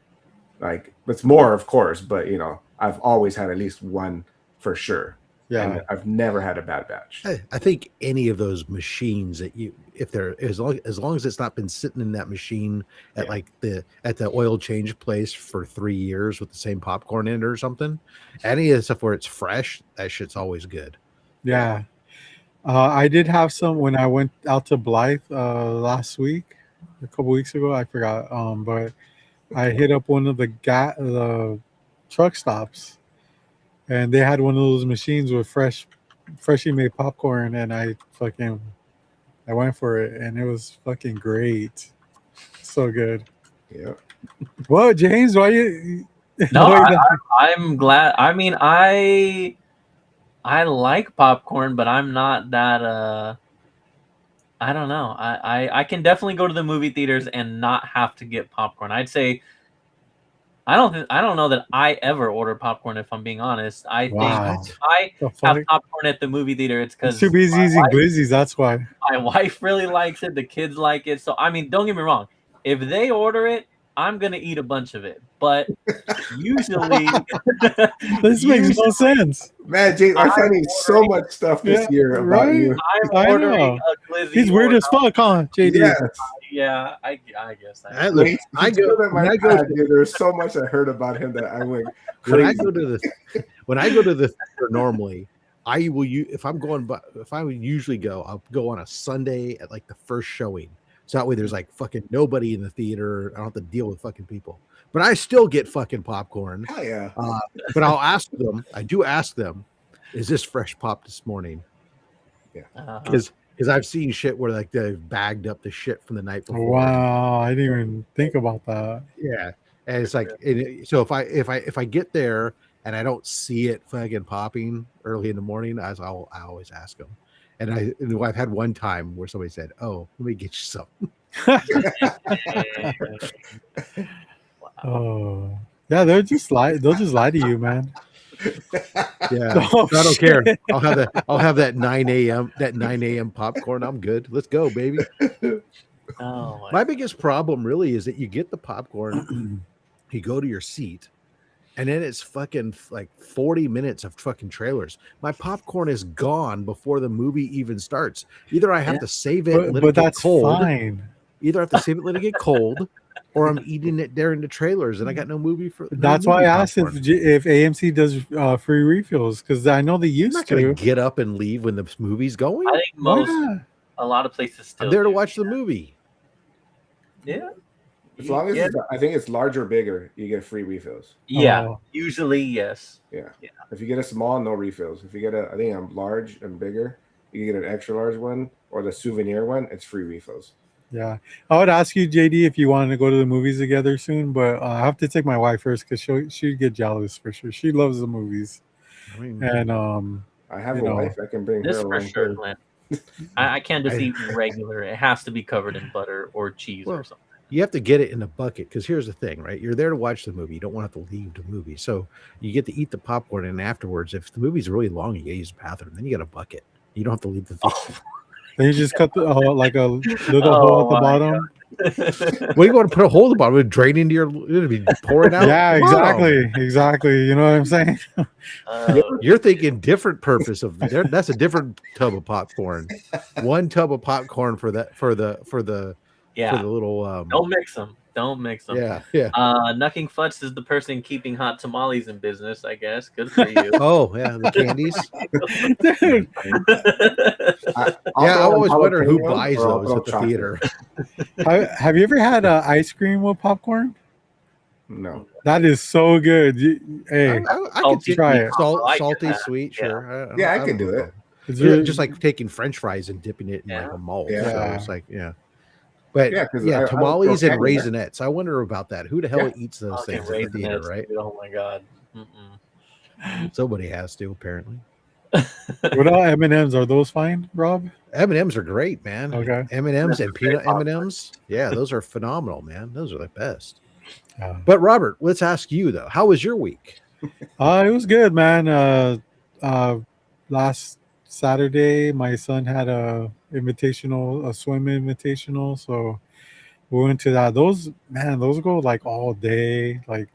Like, it's more, of course, but you know, I've always had at least one for sure. yeah, And I've never had a bad batch. I think any of those machines that you, if they're as long as it's not been sitting in that machine at Yeah. like at the oil change place for 3 years with the same popcorn in it or something, any of the stuff where it's fresh, that shit's always good. yeah. I did have some when I went out to Blythe last week, a couple weeks ago. I forgot, but I hit up one of the truck stops, and they had one of those machines with freshly made popcorn, and I went for it, and it was fucking great, so good. Yeah. Well, James, why you? No, why you- I'm glad. I mean, I like popcorn, but I'm not that. I don't know. I can definitely go to the movie theaters and not have to get popcorn. I'd say I don't know that I ever order popcorn, if I'm being honest. I Wow. think I the have fuck? popcorn at the movie theater. It's It's because too busy eating glizzies. That's why. my wife really likes it. The kids like it. So I mean, don't get me wrong. If they order it, I'm gonna eat a bunch of it. But usually, This makes no sense. Man, Jake, I'm finding so much stuff this Yeah, year about right? you. I'm I ordering know. a glizzy. He's weird or as fuck, huh, JD? Yes. Yeah, I guess. I, I, look, When I he go stood at my when I go pad, dude, there's so much I heard about him that I went when I crazy. go to the theater normally, I will if I'm going, but if I would usually go, I'll go on a Sunday at like the first showing. So that way there's like fucking nobody in the theater. I don't have to deal with fucking people. But I still get fucking popcorn. Hell yeah. But I'll ask them. I do ask them, is this fresh pop this morning? Because I've seen shit where like they've bagged up the shit from the night before. Wow, I didn't even think about that. Yeah, and it's like so if I get there and I don't see it fucking popping early in the morning, I always ask them. And I've had one time where somebody said, "Oh, let me get you something." Oh, yeah, they'll just lie to you, man. Yeah, Oh, I don't care. shit. I'll have that 9 a.m. popcorn. I'm good. Let's go, baby. oh My biggest problem really is that you get the popcorn, you go to your seat, and then it's fucking like 40 minutes of fucking trailers. My popcorn is gone before the movie even starts. Either I have to save it, and let But it get that's cold. fine. Either I have to save it, let it get cold, or I'm eating it during the trailers, and I got no movie for. No That's why movie I asked popcorn. if AMC does free refills, because I know they I'm used not going to. to get up and leave when the movie's going. I think Why most, not? a lot of places still I'm there to do. watch the movie. Yeah. As long as I think it's larger or bigger, you get free refills. Yeah, Oh. usually yes. Yeah. Yeah. If you get a small, no refills. If you get I think a large and bigger, you get an extra large one or the souvenir one. It's free refills. Yeah, I would ask you, JD, if you wanted to go to the movies together soon, but I have to take my wife first because she'd get jealous for sure. She loves the movies, I mean, and I have You a know, wife. I can bring This her for along sure, too. Glenn. I can't just eat regular. It has to be covered in butter or cheese Well, or something. you have to get it in a bucket because here's the thing, right? You're there to watch the movie. You don't want to have to leave the movie. So you get to eat the popcorn, and afterwards, if the movie's really long, you got to use the bathroom. Then you got a bucket. You don't have to leave the theater. then you just cut the like a little Oh hole at the my bottom. What do you want to put a hole in the bottom? It would drain into your. It'd be pouring out. Yeah, Come on. exactly. You know what I'm saying? You're thinking different purpose of that's a different tub of popcorn. One tub of popcorn for the yeah. little Don't mix them. Don't mix them. yeah. Knucking Futz is the person keeping hot tamales in business, I guess. Good for you. Oh yeah, the candies. Dude, Yeah, I always wonder who jalapeno buys or I'll those throw at the chocolate. theater. have you ever had ice cream with popcorn? No. That is so good. I Hey, could try it. I get salty, that. sweet, Yeah. sure. Yeah, I don't can do know. it. it's Yeah, really, just like taking French fries and dipping it in like Yeah. a malt. Yeah. So it's like But Yeah, 'cause I would tamales throw and candy there. raisinets. I wonder about that. Who the hell Yeah. eats those Fucking things at the theater, Raisinets, right? dude. Oh my god. Mm-mm. Somebody has to apparently. what about M&Ms? Are those fine, Rob? M&Ms are great, man. Okay. M&Ms and That's great peanut popcorn. M&Ms. Yeah, those are phenomenal, man. Those are the best. Yeah. But Robert, let's ask you though. How was your week? It was good, man. Last Saturday, my son had a swim invitational, so we went to that. Those go like all day, like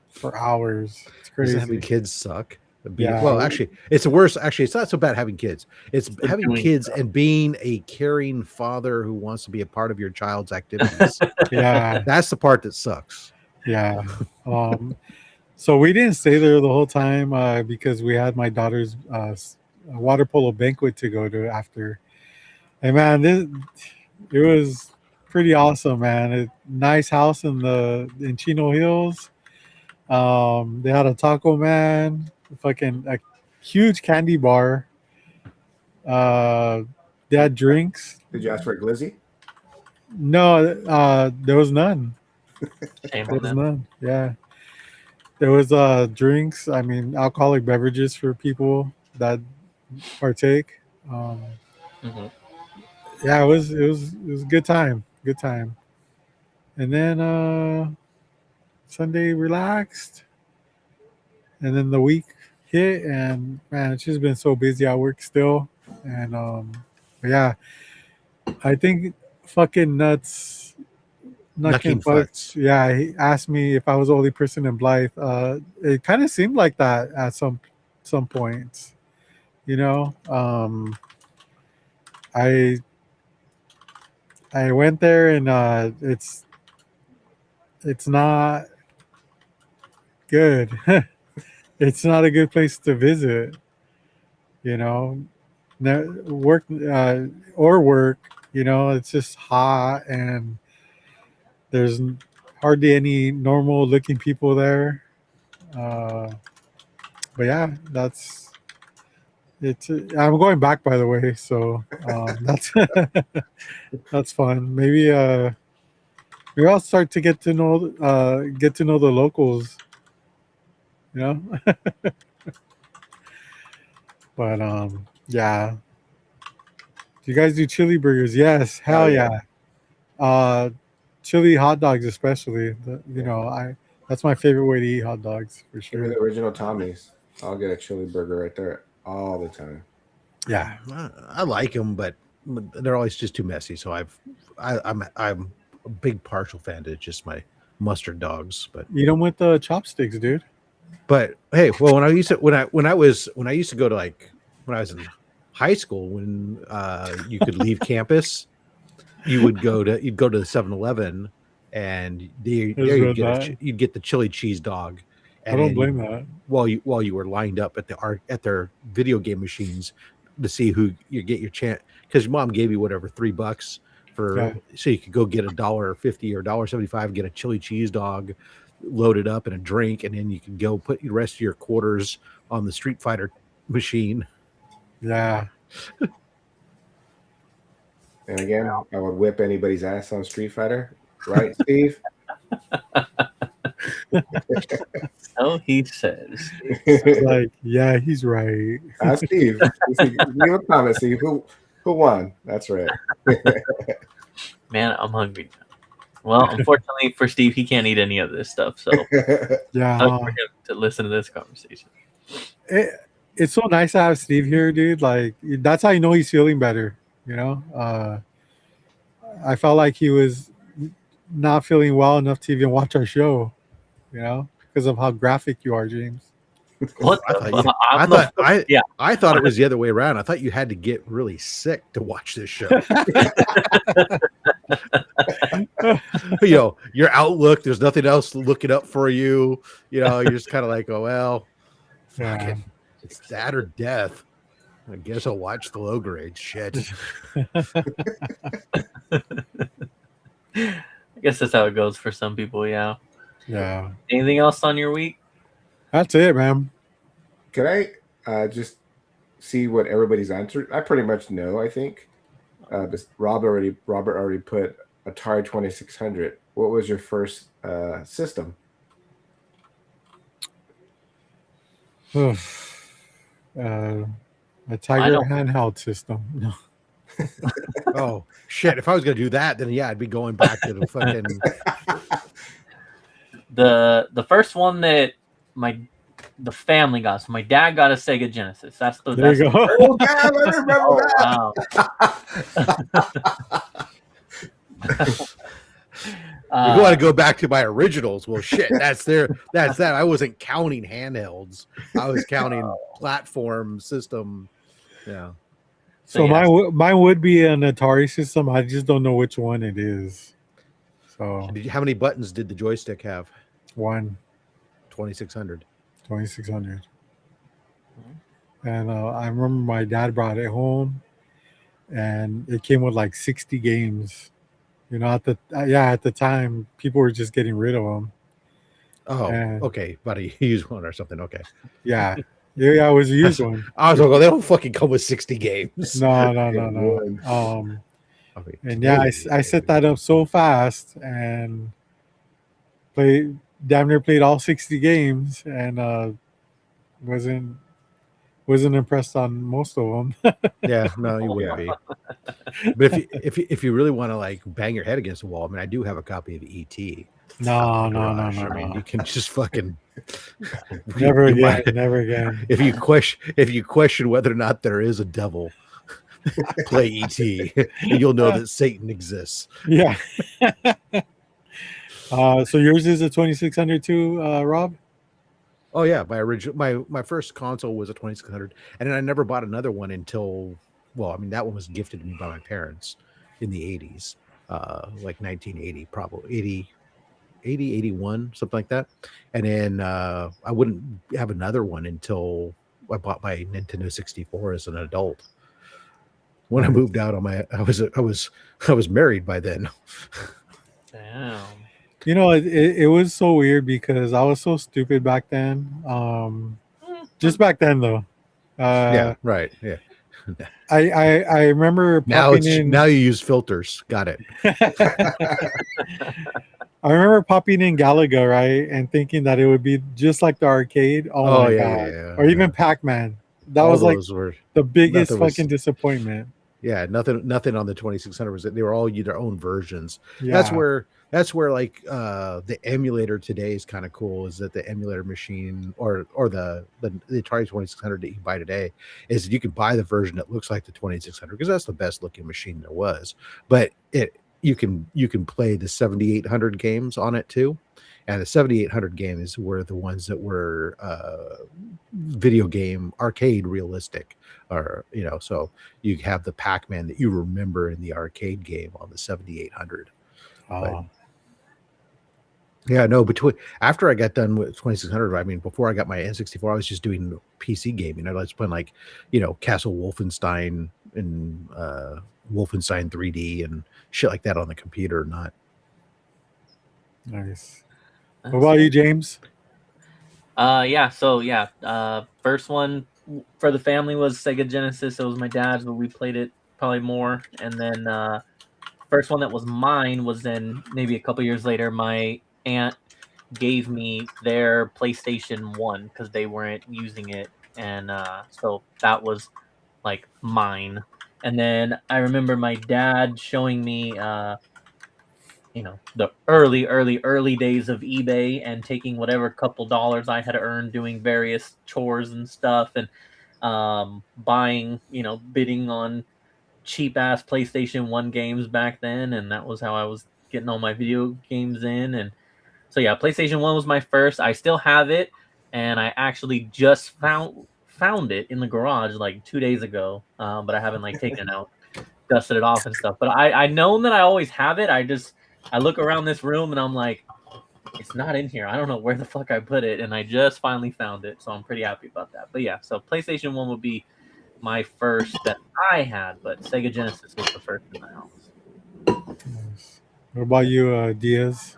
for hours. It's Doesn't having crazy. kids suck? Yeah. Well, actually, it's the worst. Actually, it's not so bad having kids. It's having doing kids and being a caring father who wants to be a part of your child's activities. Yeah, That's the part that sucks. yeah. So we didn't stay there the whole time because we had my daughter's water polo banquet to go to after. And man, it was pretty awesome, man. Nice house in Chino Hills. They had a taco man, fucking a huge candy bar. They had drinks. Did you ask for a glizzy? No, there was none. Shame There on was them. none. Yeah. There was drinks, I mean alcoholic beverages for people that partake. Mhm. Yeah, it was a good time. Good time. And then Sunday relaxed. And then the week hit, and man, it's just been so busy at work still. And but yeah, I think fucking nuts. Knucking Futz, yeah, he asked me if I was the only person in Blythe. It kind of seemed like that at some points, you know. I went there and it's not good. It's not a good place to visit, you know. Work or work, you know. It's just hot and there's hardly any normal looking people there. But yeah, that's it. I'm going back, by the way, so that's that's fun. Maybe I'll start to get to know the locals, you know. But yeah. Do you guys do chili burgers? Yes, hell yeah. Chili hot dogs, especially. You know, that's my favorite way to eat hot dogs for Give me sure. the original Tommy's. I'll get a chili burger right there all the time. Yeah, I like them, but they're always just too messy. So I'm a big partial fan to just my mustard dogs. But eat them with the chopsticks, dude. But hey, well, when I used to go to like when I was in high school, when you could leave campus, you'd go to the 7-Eleven and Just there you read get that. you'd get the chili cheese dog. I And don't then blame that. while you were lined up at their video game machines to see who you get your chance, because your mom gave you whatever $3 for Yeah. so you could go get $1.50 or $1.75, get a chili cheese dog, load it up and a drink, and then you can go put the rest of your quarters on the Street Fighter machine. Yeah. And again, I would whip anybody's ass on Street Fighter, right, Steve? So he says. Like, yeah, he's right. Steve, leave a comment. Steve, who won? That's right. Man, I'm hungry now. Well, unfortunately for Steve, he can't eat any of this stuff, so Yeah. tough for him to listen to this conversation. It's so nice to have Steve here, dude. Like, that's how you know he's feeling better. You know, I felt like he was not feeling well enough to even watch our show. You know, because of how graphic you are, James. What I the thought, fuck? I thought it was the other way around. I thought you had to get really sick to watch this show. You know, your outlook, there's nothing else looking up for you. You know, you're just kind of like, oh, well, Yeah. fucking, it's that or death. I guess I'll watch the low grade shit. I guess that's how it goes for some people, yeah. Yeah. Anything else on your week? That's it, man. Can I just see what everybody's answered? I pretty much know, I think. But Robert already put Atari 2600. What was your first system? A Tiger handheld system. No. Oh, shit. If I was going to do that, then yeah, I'd be going back to the fucking. The first one that the family got. So my dad got a Sega Genesis. That's the. There you go. Oh, damn, I remember Wow. You want to go back to my originals? Well, shit, that's that. I wasn't counting handhelds. I was counting platform system. Yeah. So yeah. mine would be an Atari system. I just don't know which one it is. So How many buttons did the joystick have? one 2600. 2600. And I remember my dad brought it home, and it came with like 60 games. You know, at the time, people were just getting rid of them. Oh, And- okay, but a used one or something. Okay. Yeah, it was a used one. I was like, they don't fucking come with 60 games. No. Okay, And yeah, I set that up so fast and damn near played all 60 games, and wasn't impressed on most of them. Yeah, no, you wouldn't be. But if you really want to like bang your head against the wall, I mean, I do have a copy of ET. No. I mean, you can just fucking Never you again. might- Never again. If you question whether or not there is a devil, play ET, and you'll know that Satan exists. Yeah. So yours is a 2600 too, Rob? Oh yeah, my first console was a 2600, and then I never bought another one until, well, I mean, that one was gifted to me by my parents in the 80s, like 1980, probably 80, 81, something like that. And then I wouldn't have another one until I bought my Nintendo 64 as an adult. When I moved out on I was married by then. Damn. You know, it was so weird because I was so stupid back then. Just back then, though. Yeah, right. Yeah. I remember Now popping you use filters. Got it. I remember popping in Galaga, right, and thinking that it would be just like the arcade. Oh my god! Or even Pac-Man. That All was like those were the biggest nothing was- fucking disappointment. yeah, nothing on the 2600 was. They were all their own versions. Yeah. That's where like the emulator today is kind of cool. Is that the emulator machine or the Atari 2600 that you can buy today is that you can buy the version that looks like the 2600 because that's the best looking machine there was. But you can play the 7800 games on it too, and the 7800 games were the ones that were video game arcade realistic, or so you have the Pac-Man that you remember in the arcade game on the 7800. Oh. Yeah, no, after I got done with 2600, I mean, before I got my N64, I was just doing PC gaming. I was playing like, Castle Wolfenstein and Wolfenstein 3D and shit like that on the computer, not. Nice. What about you, James? First one for the family was Sega Genesis. It was my dad's, but we played it probably more. And then first one that was mine was then maybe a couple years later. My aunt gave me their PlayStation 1 because they weren't using it, and so that was like mine. And then I remember my dad showing me the early days of eBay and taking whatever couple dollars I had earned doing various chores and stuff, and buying, bidding on cheap ass PlayStation 1 games back then, and that was how I was getting all my video games in. And so yeah, PlayStation 1 was my first. I still have it, and I actually just found it in the garage like 2 days ago, but I haven't like taken it out, dusted it off and stuff. But I known that I always have it. I look around this room and I'm like, it's not in here. I don't know where the fuck I put it, and I just finally found it, so I'm pretty happy about that. But yeah, so PlayStation 1 would be my first that I had, but Sega Genesis was the first in the house. Nice. What about you, Diaz?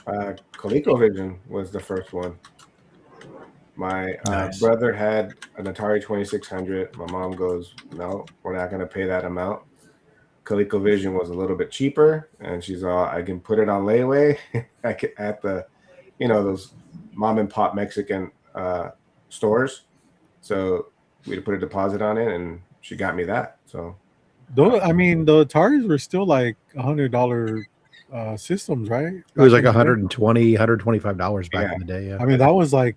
ColecoVision was the first one. My Nice. brother had an Atari 2600. My mom goes, no, we're not going to pay that amount. ColecoVision was a little bit cheaper, and she's all, I can put it on layaway at the, those mom and pop Mexican stores. So we put a deposit on it, and she got me that. So, I mean, the Ataris were still like $100 systems, right? It was like $125 back in the day. Yeah. I mean, that was like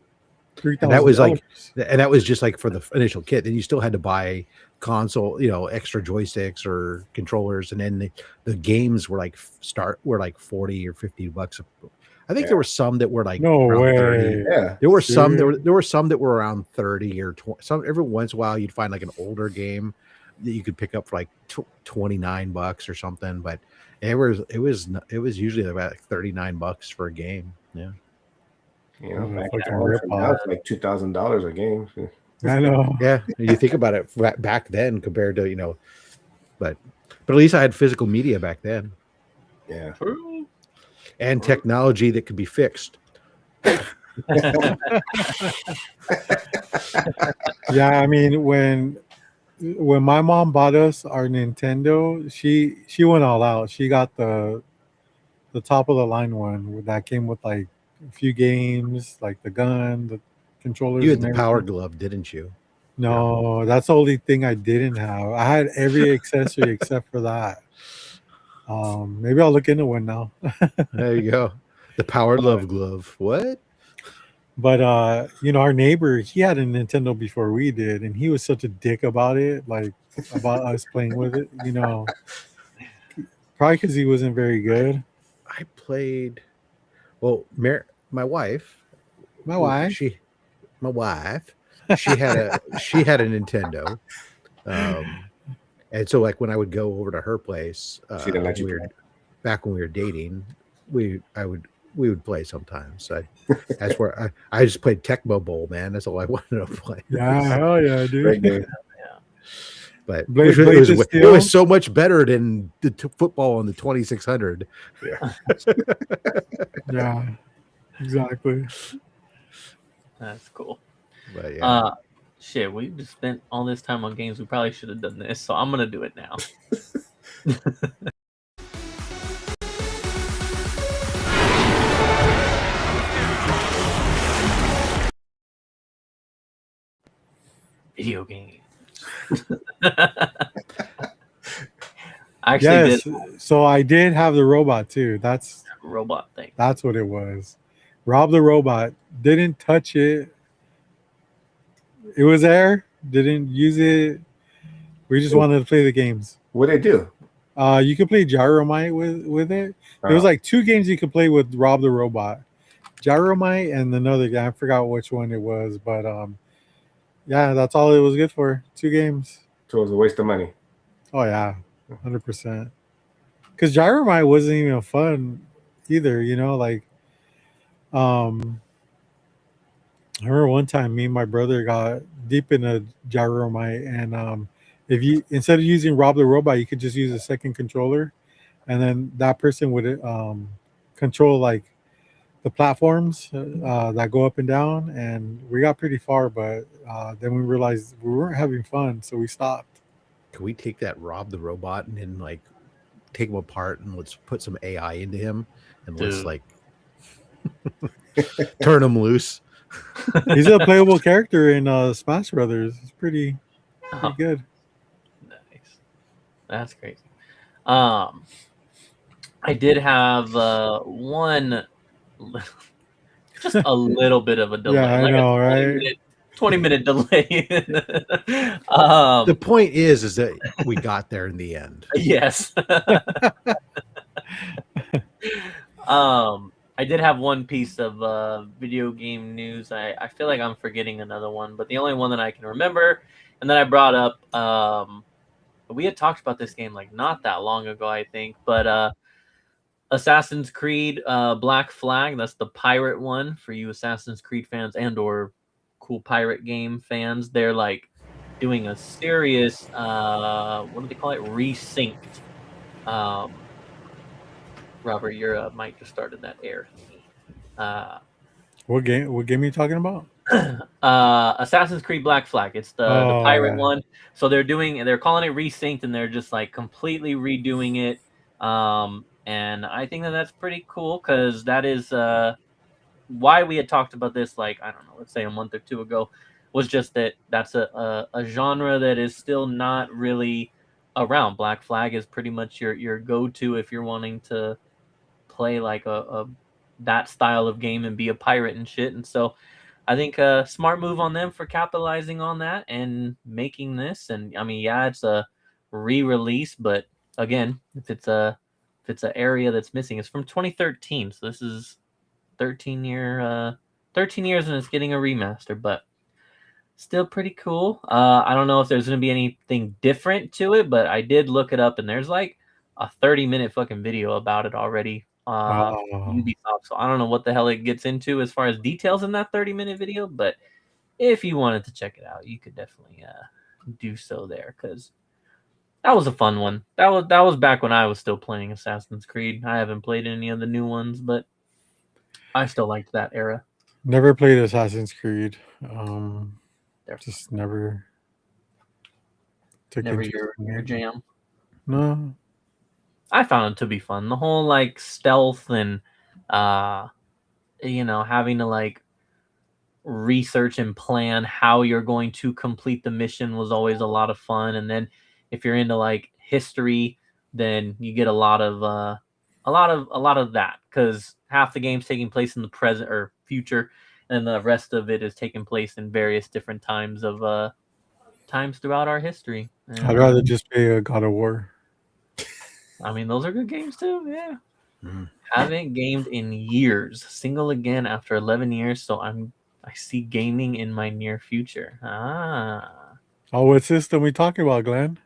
$3,000. And that was like, and that was just like for the initial kit. Then you still had to buy console, extra joysticks or controllers, and then the games were like 40 or $50. I think there were some that were like no way. 30. Yeah, there were some that were around 30 or 20. Some every once in a while you'd find like an older game that you could pick up for like $29 or something, but it was usually about like $39 for a game. Yeah. Back then, now it's like $2,000 a game. I know. Yeah, you think about it back then compared to but at least I had physical media back then. Yeah, and technology that could be fixed. Yeah, I mean, when my mom bought us our Nintendo, she went all out. She got the top of the line one that came with like a few games, like the gun, the controllers. You had the Power Glove, didn't you? No, that's the only thing I didn't have. I had every accessory except for that. Maybe I'll look into one now. There you go. The Power Glove. What? But our neighbor, he had a Nintendo before we did, and he was such a dick about it, like about us playing with it. Probably because he wasn't very good. I played. Well, my wife. She had a Nintendo, and so like when I would go over to her place, she didn't let you play. Back when we were dating, we would play sometimes. That's where I just played Tecmo Bowl, man. That's all I wanted to play. Yeah, hell yeah, dude. But it was so much better than the football on the 2600. Yeah. Yeah, exactly. That's cool. But yeah. Shit, we just spent all this time on games. We probably should have done this, so I'm gonna do it now. Video games. So I did have the robot too. That's robot thing. That's what it was. Rob the robot. Didn't touch it. It was there. Didn't use it. We just wanted to play the games. What did it do? You could play Gyromite with it. There was like 2 games you could play with Rob the robot. Gyromite and another guy. I forgot which one it was, but yeah, that's all it was good for. 2 games. So it was a waste of money. Oh yeah, 100%. Because Gyromite wasn't even fun either. Like I remember one time me and my brother got deep in a gyromite, and if you instead of using Rob the Robot, you could just use a second controller, and then that person would control like the platforms that go up and down, and we got pretty far, but then we realized we weren't having fun, so we stopped. Can we take that Rob the Robot and then like take him apart and let's put some AI into him and let's Dude. like turn him loose? He's a playable character in Smash Brothers. It's pretty Oh, good. nice. That's crazy. I did have one, just a little bit of a delay. Yeah, I like know, a right? 20-minute delay. The point is that we got there in the end. Yes. I did have one piece of video game news. I feel like I'm forgetting another one, but the only one that I can remember and that I brought up, we had talked about this game like not that long ago, I think, but Assassin's Creed Black Flag, that's the pirate one for you Assassin's Creed fans and or cool pirate game fans. They're like doing a serious what do they call it? Resynced. Robert, your mic just started that air thingy. What game are you talking about? Assassin's Creed Black Flag. It's the pirate one. So they're calling it resynced, and they're just like completely redoing it. And I think that's pretty cool because that is why we had talked about this, like, I don't know, let's say a month or two ago, was just that that's a genre that is still not really around. Black Flag is pretty much your go-to if you're wanting to play like a that style of game and be a pirate and shit. And so I think a smart move on them for capitalizing on that and making this. And I mean, yeah, it's a re-release, but again, if it's an area that's missing, it's from 2013, so this is 13 years and it's getting a remaster, but still pretty cool. I don't know if there's gonna be anything different to it, but I did look it up, and there's like a 30-minute fucking video about it already. Ubisoft. So I don't know what the hell it gets into as far as details in that 30-minute video, but if you wanted to check it out, you could definitely do so there, because that was a fun one. That was back when I was still playing Assassin's Creed. I haven't played any of the new ones, but I still liked that era. Never played Assassin's Creed. Just never took Never interest in your it. jam. No. I found it to be fun. The whole like stealth and having to like research and plan how you're going to complete the mission was always a lot of fun. And then if you're into like history, then you get a lot of that, because half the game's taking place in the present or future, and the rest of it is taking place in various different times throughout our history. And, I'd rather just play a God of War. I mean, those are good games too. Yeah. Mm. Haven't gamed in years. Single again after 11 years, so I see gaming in my near future. Oh, what system we talking about, Glenn?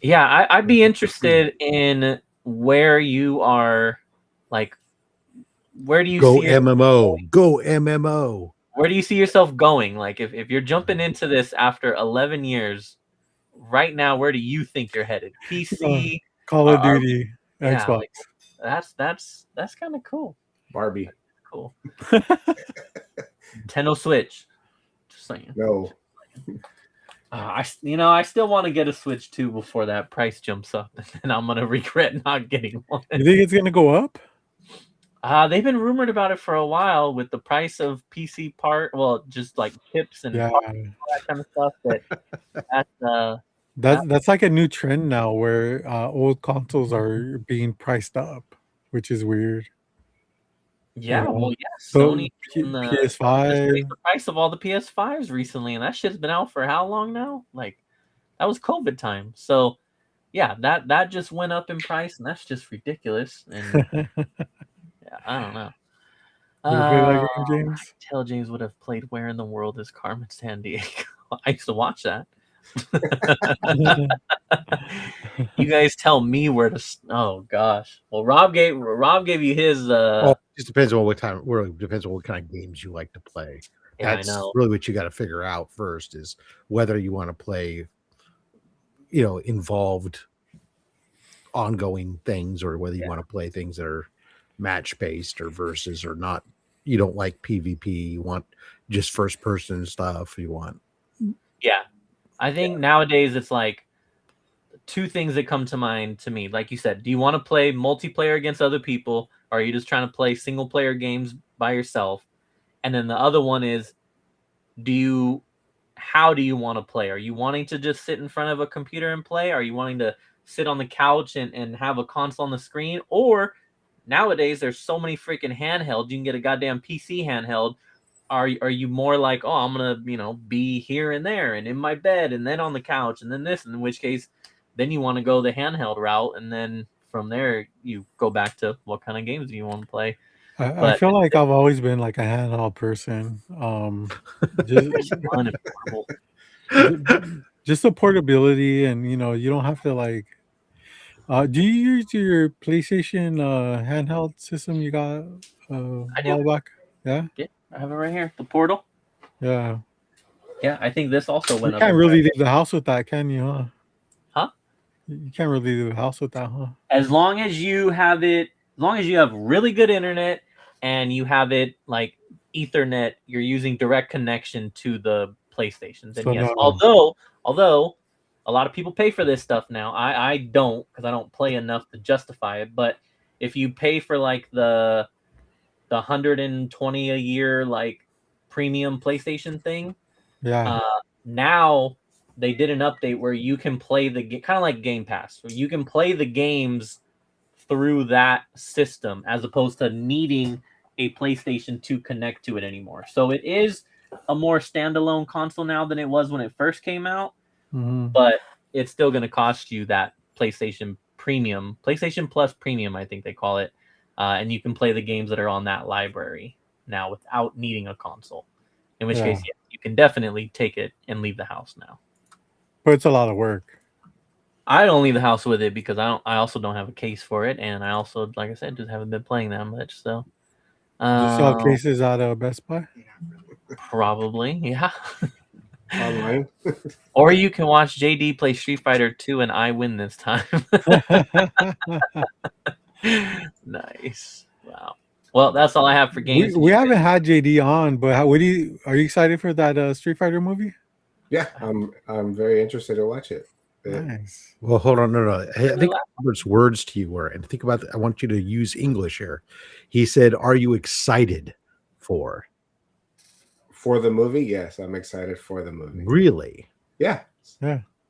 Yeah, I'd be interested in where you are, like, where do you Go see MMO? Go MMO. Where do you see yourself going? Like, if you're jumping into this after 11 years, right now, where do you think you're headed? PC, Call of Duty, yeah, Xbox. like, that's kind of cool. Barbie. Cool. Nintendo Switch. Just saying. No. I still want to get a Switch 2 before that price jumps up, and I'm gonna regret not getting one. You think it's gonna go up? They've been rumored about it for a while with the price of PC just like chips and parts and all that kind of stuff. That's like a new trend now, where old consoles are being priced up, which is weird. Yeah, well, yeah. So Sony PS5 raised the price of all the PS5s recently, and that shit's been out for how long now? Like, that was COVID time. So, yeah, that just went up in price, and that's just ridiculous. And yeah, I don't know. You play that game, James? I tell James would have played Where in the World is Carmen Sandiego. I used to watch that. You guys tell me where to. Oh gosh. Well, Rob gave you his. just depends on what time. Really depends on what kind of games you like to play. Yeah, That's I know. really what you got to figure out first is whether you want to play, involved, ongoing things, or whether you want to play things that are match based or versus or not. You don't like PvP. You want just first person stuff. You want. Yeah, I think nowadays it's like two things that come to mind to me. Like you said, do you want to play multiplayer against other people, or are you just trying to play single player games by yourself? And then the other one is, how do you want to play? Are you wanting to just sit in front of a computer and play? Are you wanting to sit on the couch and have a console on the screen? Or nowadays there's so many freaking handhelds, you can get a goddamn PC handheld. Are you more like, oh, I'm gonna be here and there and in my bed and then on the couch and then this, in which case then you want to go the handheld route, and then from there you go back to what kind of games do you want to play. I feel like I've always been like a handheld person. Just the portability, and you don't have to like. Do you use your PlayStation handheld system you got a while back? Yeah, I have it right here. The Portal. Yeah, I think this also went. You can't really leave the house with that, can you? Huh? You can't really leave the house with that, huh? As long as you have it, as long as you have really good internet and you have it like Ethernet, you're using direct connection to the PlayStations. And yes, although a lot of people pay for this stuff now, I don't, because I don't play enough to justify it. But if you pay for like the 120 a year like premium PlayStation thing, now they did an update where you can play the game, kind of like Game Pass, where you can play the games through that system as opposed to needing a PlayStation to connect to it anymore. So it is a more standalone console now than it was when it first came out, but it's still going to cost you that PlayStation Premium, PlayStation Plus Premium, I think they call it, and you can play the games that are on that library now without needing a console. In which case, you can definitely take it and leave the house now. But it's a lot of work. I don't leave the house with it because I also don't have a case for it, and I also, like I said, just haven't been playing that much. So, do you sell cases at Best Buy? Probably, yeah. Online. Or you can watch JD play Street Fighter 2 and I win this time. Nice. Wow. Well, that's all I have for games. We haven't had JD on, but are you excited for that Street Fighter movie? Yeah, I'm very interested to watch it. Nice. Well, hold on, no. I think Robert's words to you were, and think about I want you to use English here. He said, "Are you excited for the movie?" Yes, I'm excited for the movie. Really? Yeah.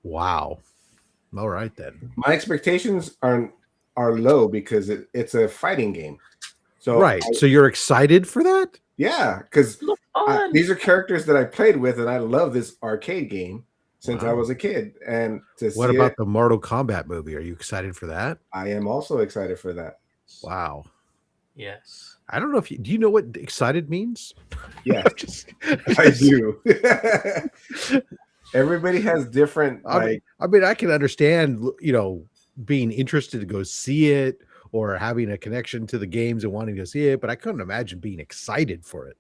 Wow. All right then. My expectations are low because it's a fighting game. So right. So you're excited for that? Yeah, because these are characters that I played with, and I love this arcade game since I was a kid. And what about the Mortal Kombat movie? Are you excited for that? I am also excited for that. Wow. Yes. I don't know if do you know what excited means? Yeah, I do. Everybody has different. I mean, I can understand, being interested to go see it or having a connection to the games and wanting to see it, but I couldn't imagine being excited for it.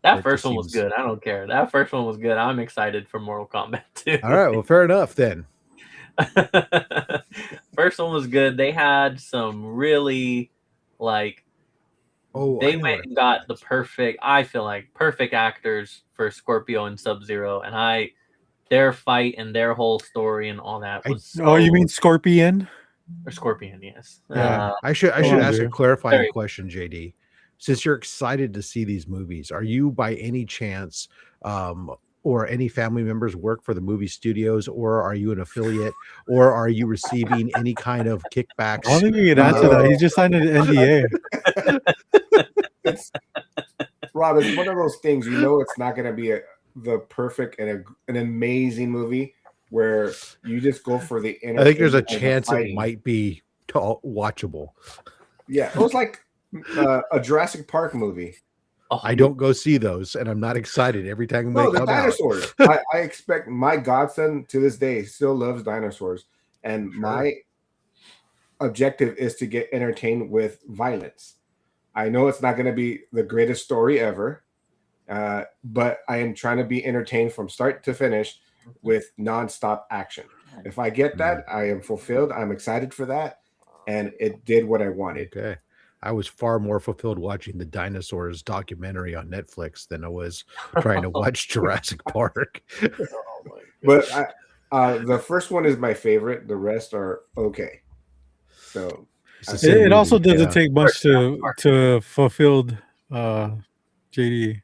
That first one was good. I don't care. That first one was good. I'm excited for Mortal Kombat 2. All right. Well, fair enough then. First one was good. They had some really they went and got the perfect actors for Scorpio and Sub-Zero, and their fight and their whole story and all that was. You mean Scorpion? Or Scorpion, yes. Yeah. I should ask a clarifying question, JD. Since you're excited to see these movies, are you by any chance or any family members work for the movie studios, or are you an affiliate, or are you receiving any kind of kickbacks? I don't think you can answer that. He just signed an NDA. Rob, it's one of those things, it's not going to be the perfect and an amazing movie where you just go for the I think there's a chance it might be watchable. Yeah, it was like a Jurassic Park movie. I don't go see those, and I'm not excited every time they come the dinosaurs. I expect my godson to this day still loves dinosaurs, and my objective is to get entertained with violence. I know it's not going to be the greatest story ever, but I am trying to be entertained from start to finish with nonstop action. If I get that, I am fulfilled. I'm excited for that, and it did what I wanted. Okay. I was far more fulfilled watching the dinosaurs documentary on Netflix than I was trying to watch Jurassic Park. Oh my But the first one is my favorite. The rest are okay. So It's the It- same It also movie, doesn't yeah. take much to fulfilled JD.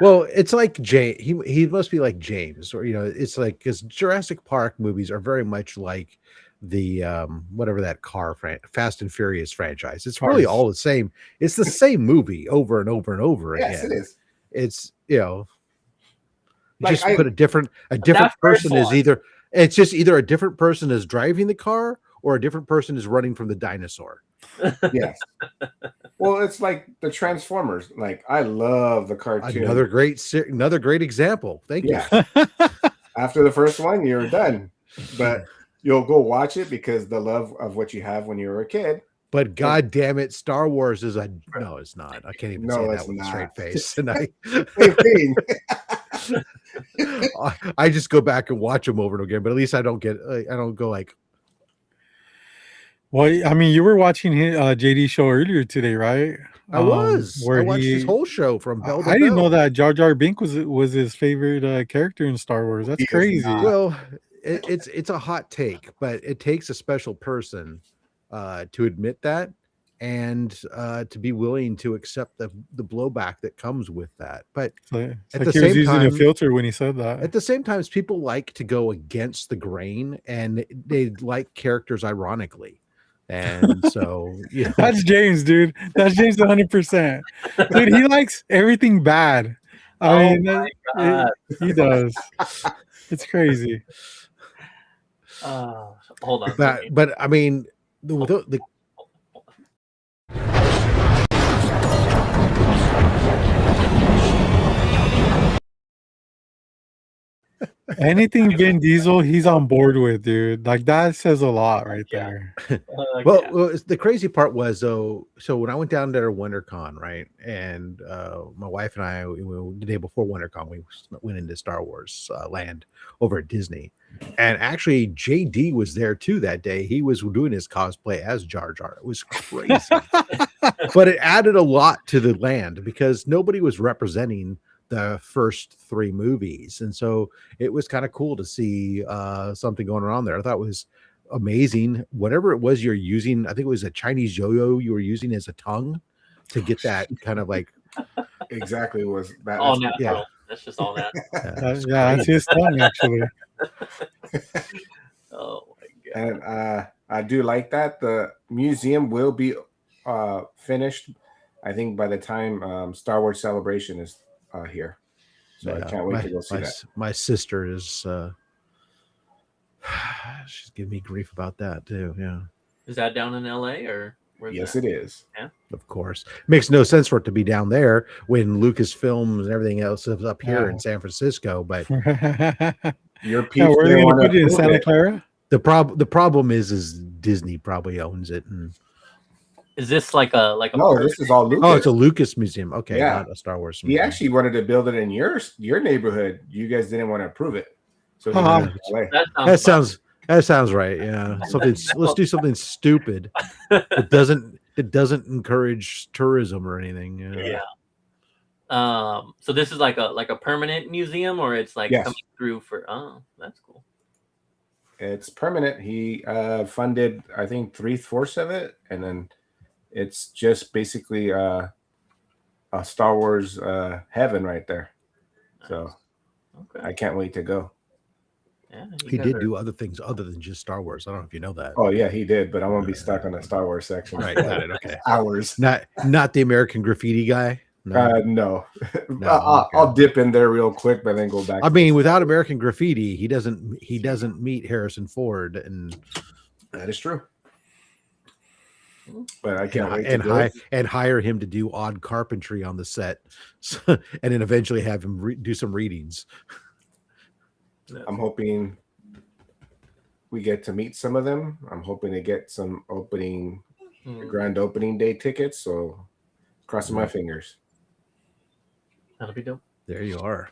Well, it's like he must be like James, or it's like, because Jurassic Park movies are very much like the whatever that Fast and Furious franchise. It's really Cars. all the same. It's the same movie over and over and over yes, again. it is. It's Like, just put a different that first person is one- either it's just either a different person is driving the car or a different person is running from the dinosaur. Yes. Well, it's like the Transformers. Like, I love the cartoon. Another great example. Thank you. Yeah. After the first one, you're done. But you'll go watch it because the love of what you have when you were a kid. But God damn it, Star Wars is no, it's not. I can't even No, say it's that with a not. straight face. And Same thing. I just go back and watch them over and again. But at least I don't go like, Well, I mean, you were watching JD show earlier today, right? I was. Where I watched his whole show from bell to I didn't bell. know that Jar Jar Binks was his favorite character in Star Wars. That's He is crazy. not. Well, it's a hot take, but it takes a special person to admit that and to be willing to accept the blowback that comes with that. But It's at like the he was same using a time- filter when he said that. at the same time, people like to go against the grain, and they like characters ironically. And so, That's James, dude. That's James 100%. Dude, he likes everything bad. I mean, God. he does. It's crazy. Hold on. but I mean, the Anything Vin Diesel, he's on board with, dude. Like, that says a lot right Yeah. there. well, the crazy part was, though, so when I went down there to WinterCon, right, and my wife and I, the day before WinterCon, we went into Star Wars land over at Disney, and actually JD was there too that day. He was doing his cosplay as Jar Jar. It was crazy, but it added a lot to the land because nobody was representing the first three movies, and so it was kind of cool to see something going on there. I thought it was amazing. Whatever it was you're using, I think it was a Chinese yo-yo you were using as a tongue to get that kind of like Exactly was that. All natural. yeah. That's just all natural. Yeah, that's his tongue, actually. Oh my god. And I do like that. The museum will be finished, I think, by the time Star Wars Celebration is here. So I can't wait to go see that. My sister is she's giving me grief about that too. Yeah, Is that down in LA or where's Yes, that? it is. of course. Makes no sense for it to be down there when Lucasfilms and everything else is up here in San Francisco. But Your Yeah, people where are they want going to put it in approve Santa it. Clara? the problem is Disney probably owns it. And Is this like a No, this is all Lucas. oh, it's a Lucas museum. Okay, Yeah. not a Star Wars He museum. actually wanted to build it in your neighborhood. You guys didn't want to approve it, so he Uh-huh. moved it away. That sounds right. Yeah, something. Let's do something stupid that doesn't encourage tourism or anything. Yeah. So this is like a permanent museum, or it's like Yes. coming through for. Oh, that's cool. It's permanent. He funded, I think, 3/4 of it, and then it's just basically a Star Wars heaven right there. So Okay. I can't wait to go. Yeah, He did do other things other than just Star Wars. I don't know if you know that. Oh yeah, he did, but I'm gonna be stuck on the Star Wars section. Right, got it. Okay, Hours. not the American Graffiti guy. No. No. No, I'll dip in there real quick, but then go back. I mean, without American Graffiti, he doesn't meet Harrison Ford and that is true. But I can't wait to go. and hire him to do odd carpentry on the set, and then eventually have him do some readings. I'm hoping we get to meet some of them. I'm hoping to get some opening grand opening day tickets. So crossing my fingers. That'll be dope. There you are.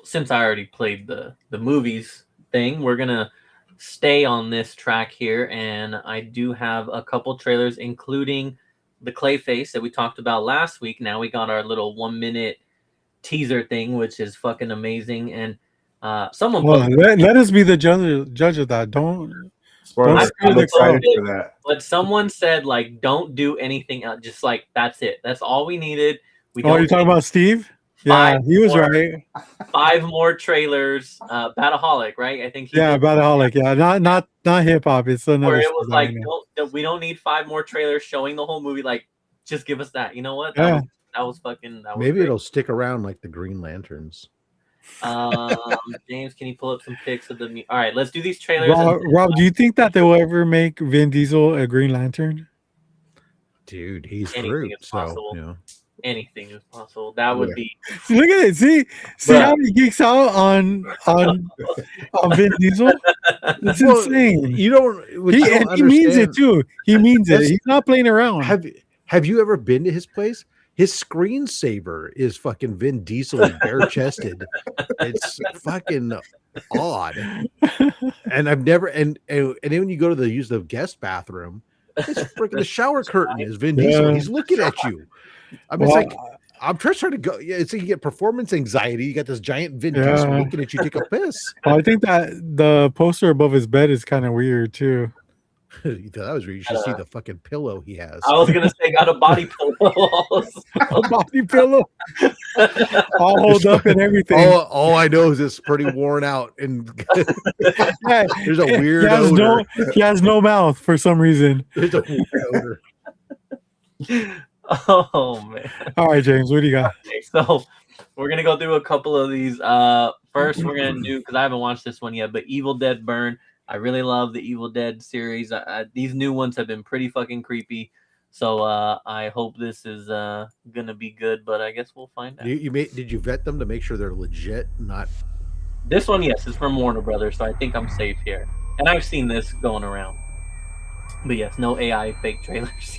Since I already played the movies thing, we're gonna stay on this track here, and I do have a couple trailers, including the Clayface that we talked about last week. Now we got our little 1 minute teaser thing, which is fucking amazing. And someone let us be the judge of that. Don't Spoiler, I'm excited for that. But someone said, like, don't do anything else. Just like, that's it. That's all we needed. You're talking about Steve? Yeah, he was right. 5 more trailers. Bataholic, right? I think. Bataholic. Yeah, not hip hop. It's another. Where it was like, we don't need 5 more trailers showing the whole movie. Like, just give us that. You know what? That was fucking. That was Maybe great. it'll stick around like the Green Lanterns. James, can you pull up some pics of the? All right, let's do these trailers. Rob, do you think that they'll ever make Vin Diesel a Green Lantern? Dude, he's anything Groot, is possible. So, you know. Anything is possible. That would be. Look at it. See how he geeks out on Vin Diesel. It's insane. You don't. He means it too. He means it. He's not playing around. Have you ever been to his place? His screensaver is fucking Vin Diesel bare chested. It's fucking odd. And I've never and then when you go to use the guest bathroom, it's freaking the shower curtain is Vin Diesel. He's looking at you. I mean, it's like I'm trying to go. Yeah, it's like you get performance anxiety. You got this giant Vin Diesel looking at you take a piss. Well, I think that the poster above his bed is kind of weird too. You thought that was weird. You should see the fucking pillow he has. I was gonna say, got a body pillow. A body pillow, all hold up and everything. All I know is it's pretty worn out, and there's a weird odor. He has no mouth for some reason. There's a weird odor. Oh man! All right, James, what do you got? Okay, so we're gonna go through a couple of these. First, we're gonna do, because I haven't watched this one yet, but Evil Dead Burn. I really love the Evil Dead series. These new ones have been pretty fucking creepy. So I hope this is gonna be good, but I guess we'll find out. Did you vet them to make sure they're legit? Not this one, yes, it's from Warner Brothers, so I think I'm safe here. And I've seen this going around. But yes, no AI fake trailers.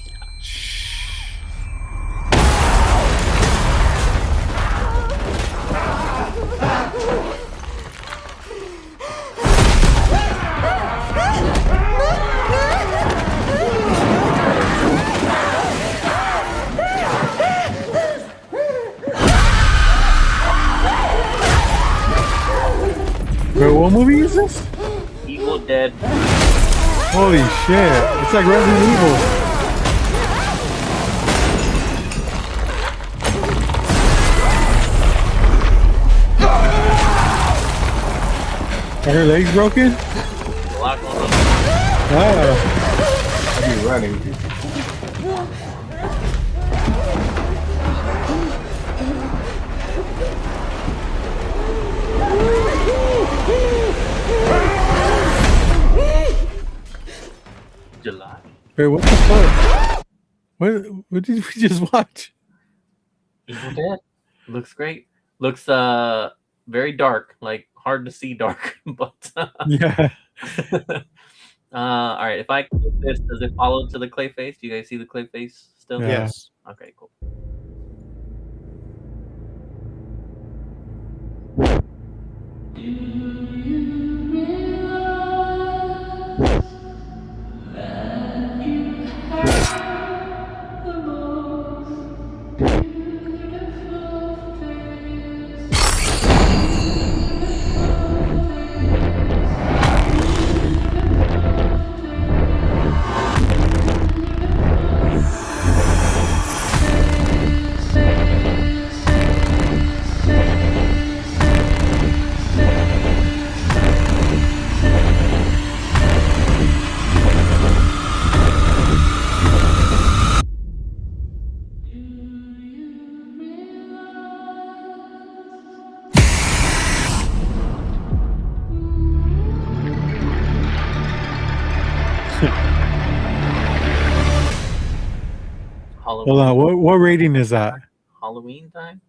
Wait, what movie is this? Evil Dead. Holy shit! It's like Resident Evil. Are her legs broken? A lot going on. I'd be running. July. Wait, what the fuck? What did we just watch? Evil Dead. Looks great. Looks very dark, like hard to see dark, but Yeah. all right, if I click this, does it follow to the Clayface? Do you guys see the Clayface still? Yeah. yes. Okay, cool. Hold on. What rating is that? Halloween time?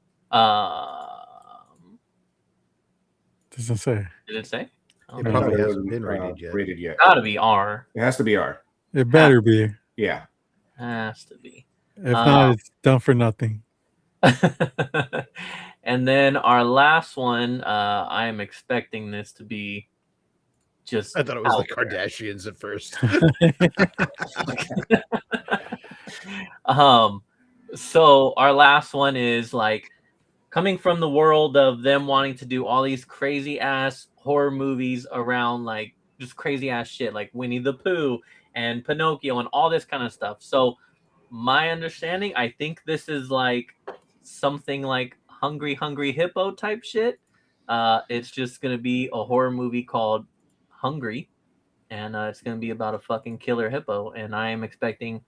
Doesn't say. Did it say? Oh, It I probably thought it hasn't wasn't, been rated yet. Rated yet. gotta be R. It has to be R. It better be. Yeah. Has to be. If not, it's done for nothing. And then our last one, I am expecting this to be just. I thought it was out the Kardashians at first. So our last one is like coming from the world of them wanting to do all these crazy ass horror movies around like just crazy ass shit like Winnie the Pooh and Pinocchio and all this kind of stuff. So my understanding, I think this is like something like Hungry Hippo type shit. It's just gonna be a horror movie called Hungry, and it's gonna be about a fucking killer hippo, and I am expecting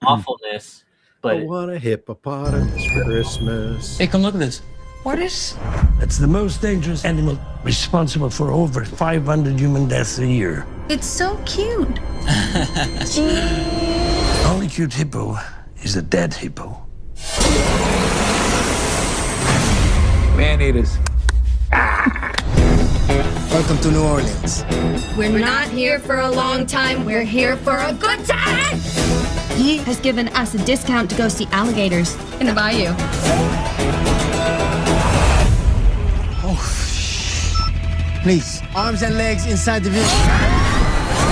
awfulness. I But want a hippopotamus for Christmas. Hey, come look at this. What is? It's the most dangerous animal, responsible for over 500 human deaths a year. It's so cute. The only cute hippo is a dead hippo. Man-eaters. Welcome to New Orleans. We're not here for a long time. We're here for a good time. He has given us a discount to go see alligators in the bayou. Please, arms and legs inside the vehicle.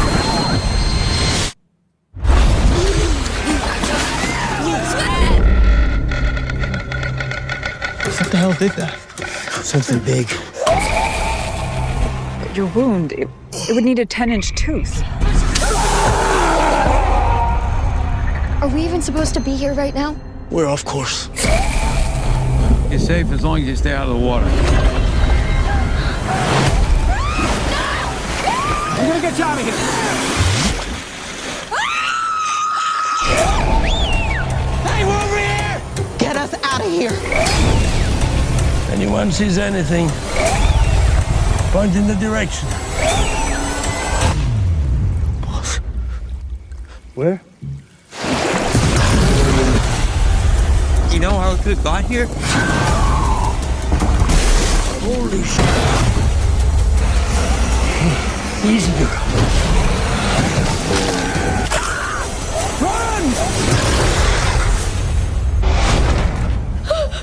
What the hell did that? Something big. Your wound, it would need a 10-inch tooth. Are we even supposed to be here right now? We're off course. You're safe as long as you stay out of the water. We're gonna get you out of here. Hey, we're over here! Get us out of here. Anyone sees anything, point in the direction. Boss. Where? You know how it got here? Holy shit. Easy, girl. Run!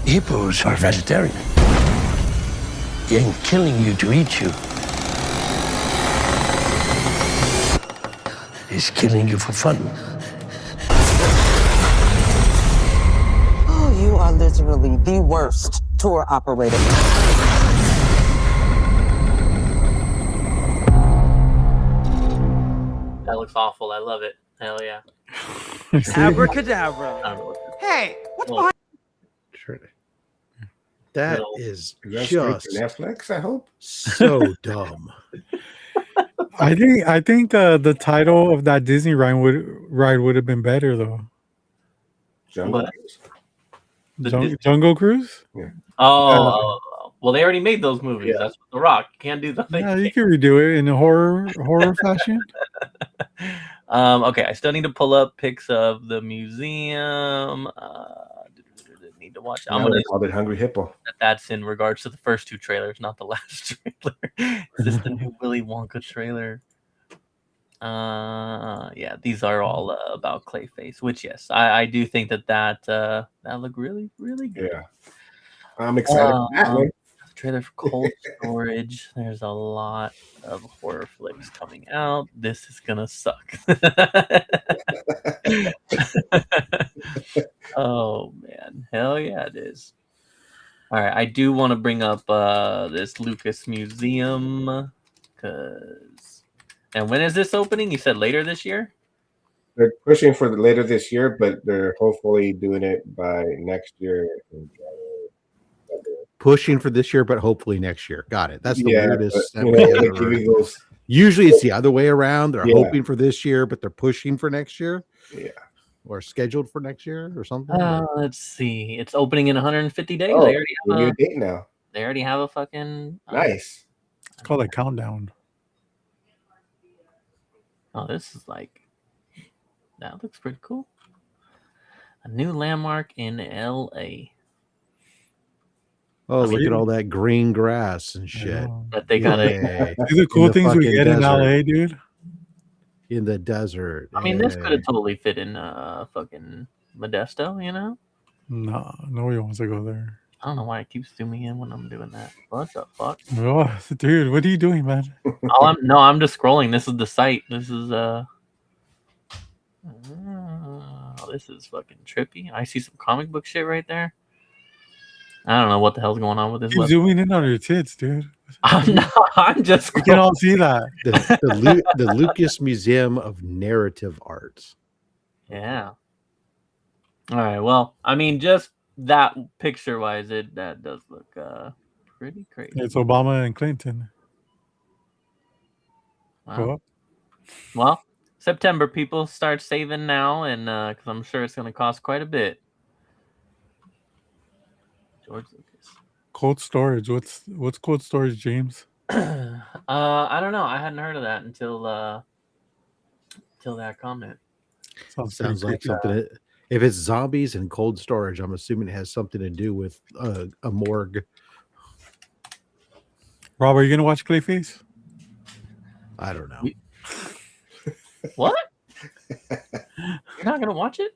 Hippos are vegetarian. They ain't killing you to eat you. He's killing you for fun. Oh, you are literally the worst tour operator. that looks awful. I love it. Hell yeah. Abracadabra. I don't know what Hey, what's Well, Sure. That No. is Is that straight just to Netflix, I hope? so dumb. I think the title of that Disney ride would have been better though. Jungle What? Cruise? The Disney- Jungle Cruise. Oh, well, they already made those movies. Yeah. That's The Rock. You can't do that. Yeah, you can redo it in a horror fashion. Okay, I still need to pull up pics of the museum. Need to watch. I'm Now gonna they called it Hungry Hippo. that's in regards to the first two trailers, not the last trailer. Is this the new Willy Wonka trailer? Yeah, these are all about Clayface. Which, yes, I do think that looked really good. Yeah. I'm excited for that one. Trailer for Cold Storage. There's a lot of horror flicks coming out. This is gonna suck. Oh man, hell yeah, it is. All right, I do want to bring up this Lucas Museum and when is this opening? You said later this year. They're pushing for later this year, but they're hopefully doing it by next year. Pushing for this year, but hopefully next year. Got it. That's the weirdest. But, you know, they give you those, Usually it's the other way around. They're Yeah. hoping for this year, but they're pushing for next year. yeah. Or scheduled for next year or something. Let's see. It's opening in 150 days. Oh, they already give have you a, a date now. they already have a fucking Nice. It's called a countdown. Oh, this is like that looks pretty cool. A new landmark in LA. Oh, I look mean- at all that green grass and shit. That they gotta. Yay. These are cool the things we fucking get in desert. LA, dude. In the desert. I mean, this could have Yay. totally fit in fucking Modesto, you know? No, nobody wants to go there. I don't know why it keeps zooming in when I'm doing that. What the fuck? Oh, dude, what are you doing, man? I'm just scrolling. This is the site. This is this is fucking trippy. I see some comic book shit right there. I don't know what the hell's going on with this. Keep zooming in on your tits, dude. I'm not. I'm just. We can all see that. The Lucas Museum of Narrative Arts. Yeah. All right. Well, I mean, just that picture-wise, that does look pretty crazy. It's Obama and Clinton. Wow. Go up. Well, September, people start saving now, and because I'm sure it's going to cost quite a bit. George Lucas. Cold storage. What's cold storage, James? I don't know. I hadn't heard of that until that comment. Sounds like something. If it's zombies and cold storage, I'm assuming it has something to do with a morgue. Rob, are you gonna watch Clayface? I don't know. What? You're not gonna watch it?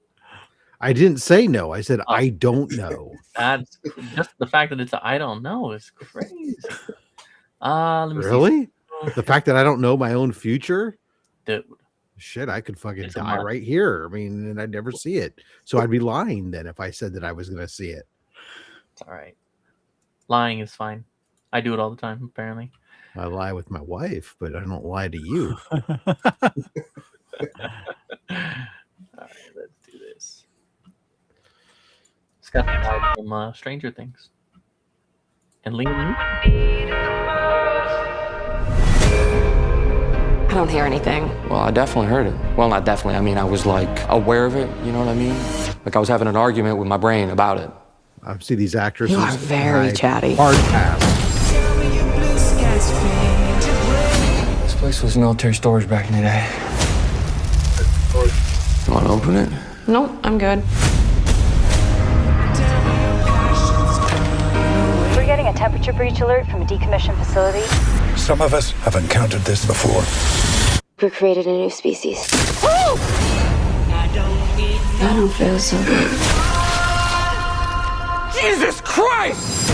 I didn't say no. I said I don't know. That's just the fact that it's a I don't know is crazy. Let me Really? see. The fact that I don't know my own future? Dude. Shit, I could fucking It's a die month. right here. I mean, and I'd never see it. So I'd be lying then if I said that I was going to see it. It's all right. Lying is fine. I do it all the time, apparently. I lie with my wife, but I don't lie to you. All right, let's do this. It's got the guy from Stranger Things. And Liam. I don't hear anything. Well, I definitely heard it. Well, not definitely. I mean, I was like aware of it. You know what I mean? Like I was having an argument with my brain about it. I see these actresses. You are very chatty. Hard pass. This place was military storage back in the day. You want to open it? Nope, I'm good. We're getting a temperature breach alert from a decommissioned facility. Some of us have encountered this before. We created a new species. I don't feel so good. Jesus Christ!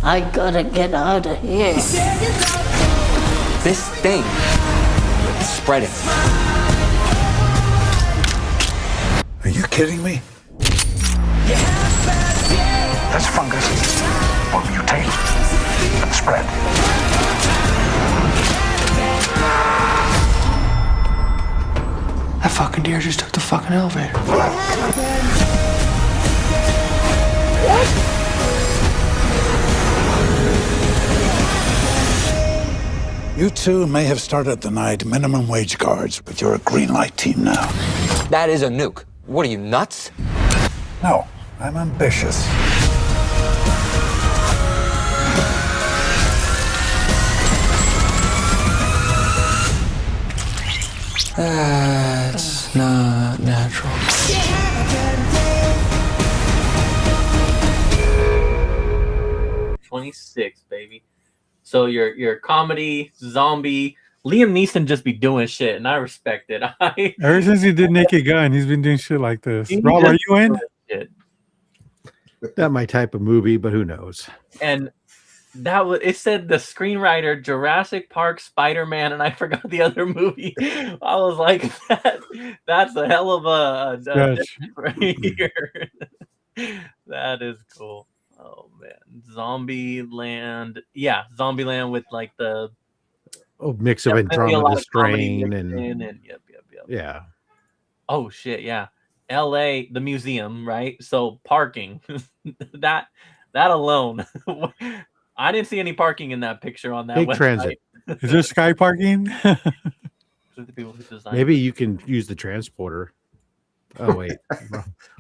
I gotta get out of here. This thing is spreading. Are you kidding me? This fungus will mutate and spread. That fucking deer just took the fucking elevator. You two may have started the night minimum wage guards, but you're a green light team now. That is a nuke. What are you, nuts? No, I'm ambitious. That's not natural. 26, baby. So your comedy, zombie, Liam Neeson just be doing shit, and I respect it. Ever since he did Naked Gun, he's been doing shit like this. He Rob, just are you in? doing shit. That my type of movie, but who knows? And that was it. Said the screenwriter Jurassic Park, Spider-Man, and I forgot the other movie. I was like, that's a hell of a right here. That is cool. Oh man, Zombieland. Yeah, Zombieland with like the Mix of Andromeda Strain and yep. Yeah. Oh shit, yeah. LA, the museum, right? So parking. that alone. I didn't see any parking in that picture on that Big website. transit. Is there sky parking? Maybe you can use the transporter. Oh wait.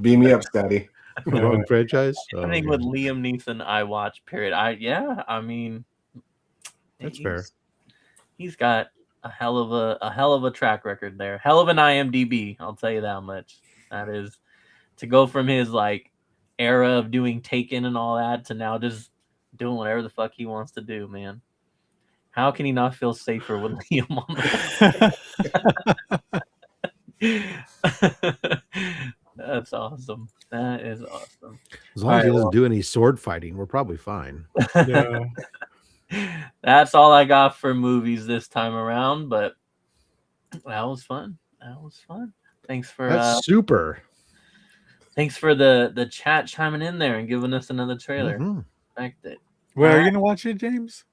Beam me up, Steady. Wrong franchise. I think with Liam Neeson, I watch. Period. I mean, that's fair. He's got a hell of a track record there. Hell of an IMDb, I'll tell you that much. That is to go from his like era of doing Taken and all that to now just doing whatever the fuck he wants to do, man. How can he not feel safer with Liam on the That's awesome. That is awesome. As long as he doesn't do any sword fighting, we're probably fine. Yeah. That's all I got for movies this time around, but that was fun. That was fun. Thanks for That's super. Thanks for the chat chiming in there and giving us another trailer. Respect it. Wait, are you gonna watch it, James?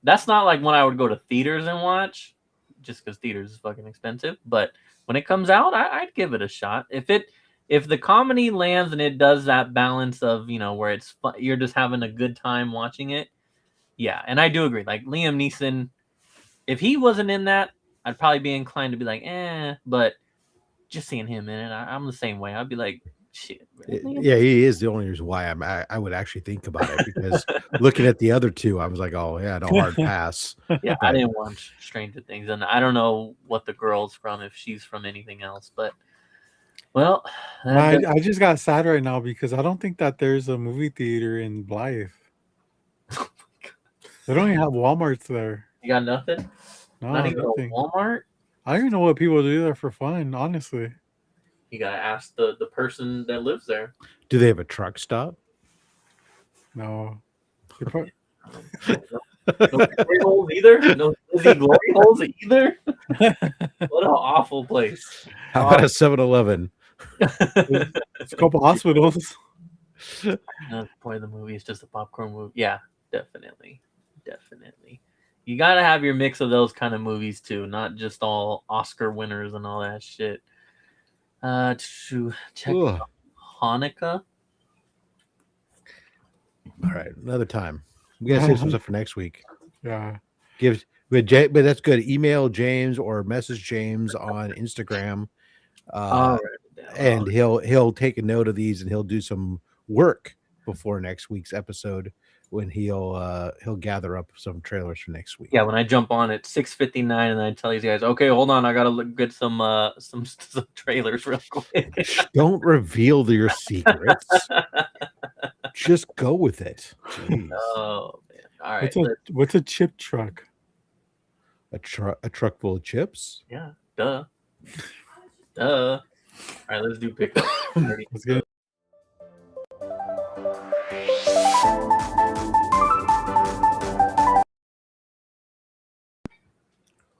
That's not like when I would go to theaters and watch, just because theaters is fucking expensive. But when it comes out, I'd give it a shot. If the comedy lands and it does that balance of, you know, where it's fun, you're just having a good time watching it. Yeah, and I do agree. Like Liam Neeson, if he wasn't in that, I'd probably be inclined to be like, but just seeing him in it, I'm the same way. I'd be like, shit. Really? Yeah, he is the only reason why I would actually think about it, because looking at the other two, I was like, oh yeah, no, hard pass. Yeah, I didn't watch Stranger Things, and I don't know what the girl's from, if she's from anything else, but well, I just got sad right now because I don't think that there's a movie theater in Blythe. They don't even have Walmarts there. You got nothing? No, Not even nothing. a Walmart? I don't even know what people do there for fun, honestly. You gotta ask the person that lives there. Do they have a truck stop? No. No glory holes either? No busy glory holes either? What an awful place. How about a 7-Eleven? It's a couple hospitals. The point of the movie is just a popcorn movie. Yeah, definitely. You gotta have your mix of those kind of movies too, not just all Oscar winners and all that shit. To check out Hanukkah. All right, another time. We gotta save some stuff for next week. Yeah. But that's good. Email James or message James on Instagram. And he'll take a note of these and he'll do some work before next week's episode when he'll gather up some trailers for next week. Yeah, when I jump on at 6:59 and I tell you guys, okay, hold on, I gotta get some trailers real quick. Don't reveal your secrets. Just go with it. Jeez. Oh man! All right. What's a chip truck? A truck full of chips? Yeah. Duh. All right, let's do pickup. Let's get.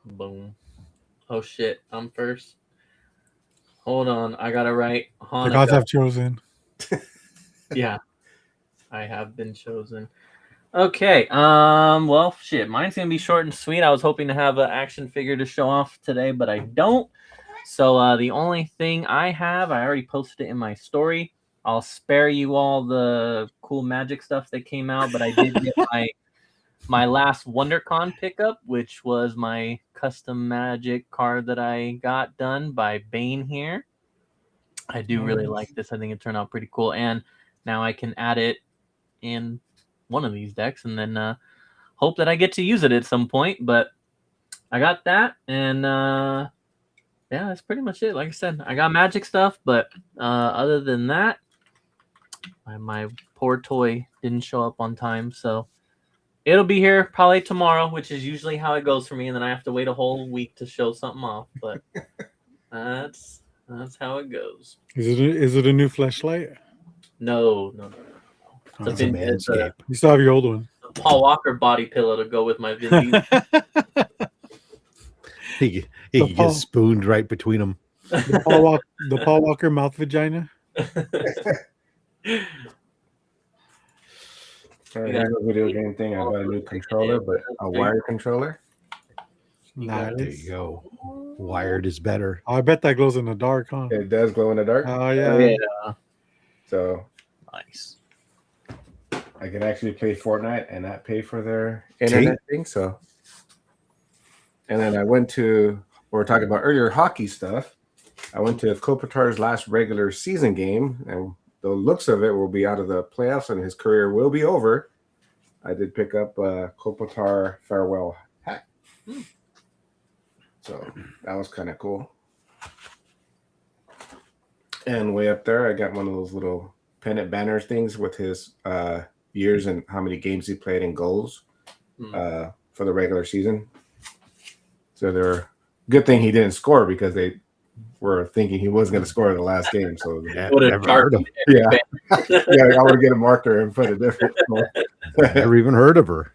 Boom. Oh shit! I'm first. Hold on, I gotta write Hanukkah. The gods have chosen. Yeah, I have been chosen. Okay. Well, shit. Mine's gonna be short and sweet. I was hoping to have an action figure to show off today, but I don't. So the only thing I have, I already posted it in my story. I'll spare you all the cool magic stuff that came out, but I did get my last WonderCon pickup, which was my custom magic card that I got done by Bane here. I do really like this. I think it turned out pretty cool, and now I can add it in one of these decks, and then hope that I get to use it at some point. But I got that, and yeah, that's pretty much it. Like I said, I got magic stuff, but other than that, my poor toy didn't show up on time, so it'll be here probably tomorrow, which is usually how it goes for me, and then I have to wait a whole week to show something off. But that's how it goes. Is it a new fleshlight? No. It's a You still have your old one. Paul Walker body pillow to go with my Vin Diesel. He gets spooned right between them. The Paul Walker mouth vagina. Here's a video game thing. I got a new controller, but a wired controller. Nice. There you go. Wired is better. I bet that glows in the dark, huh? It does glow in the dark. Oh yeah. Yeah. So nice. I can actually play Fortnite and not pay for their internet thing. So, and then I went to, we were talking about earlier, hockey stuff. I went to Kopitar's last regular season game, and the looks of it will be out of the playoffs, and his career will be over. I did pick up a Kopitar farewell hat. So that was kind of cool. And way up there, I got one of those little pennant banner things with his years and how many games he played and goals for the regular season. So they're good thing he didn't score because they were thinking he was going to score the last game. So Yeah, never heard of him. Yeah, yeah, I would get a marker and put a different score. Never even heard of her.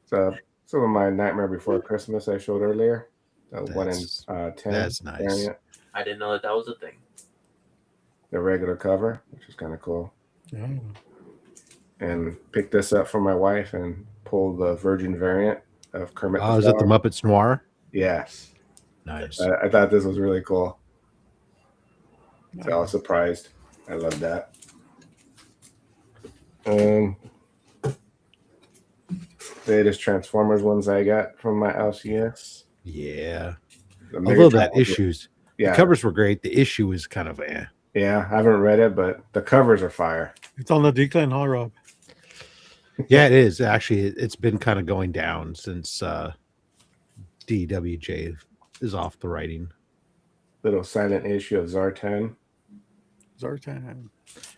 So some of my Nightmare Before Christmas I showed earlier. 1 in 10. That's nice. Variant. I didn't know that was a thing. The regular cover, which is kind of cool. Yeah. And picked this up for my wife and pulled the Virgin variant of Kermit. Oh, is that the Muppets Noir? Yes. Nice. I thought this was really cool. So I was surprised. I love that. Latest Transformers ones I got from my LCS. Yeah. The Although Megatron that was- issues, yeah, the covers were great. The issue is kind of yeah. I haven't read it, but the covers are fire. It's on the decline, huh, Rob? Yeah, it is. Actually, it's been kind of going down since DWJ is off the writing. Little silent issue of Zartan. Zartan.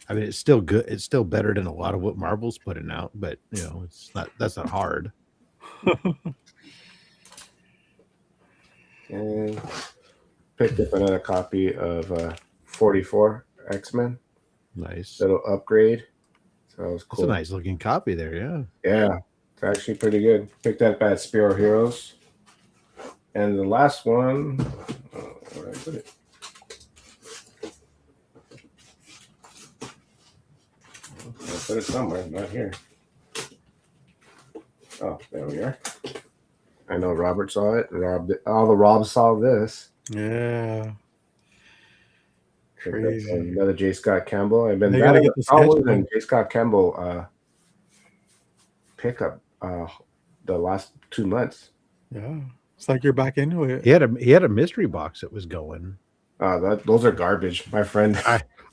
I mean, it's still good. It's still better than a lot of what Marvel's putting out, but you know, it's not. That's not hard. And picked up another copy of 44 X-Men. Nice. Little upgrade. So that was It's cool. a nice looking copy there. Yeah. Yeah, it's actually pretty good. Picked that up at Spiro Heroes. And the last one, where did I put it? I put it somewhere, not here. Oh, there we are. I know Robert saw it. All the Robs saw this. Yeah. Crazy. Another J. Scott Campbell. I've been They gotta get the sketch always book. in J. Scott Campbell pickup the last 2 months. Yeah. It's like you're back into it. He had a mystery box that was going. Those are garbage, my friend.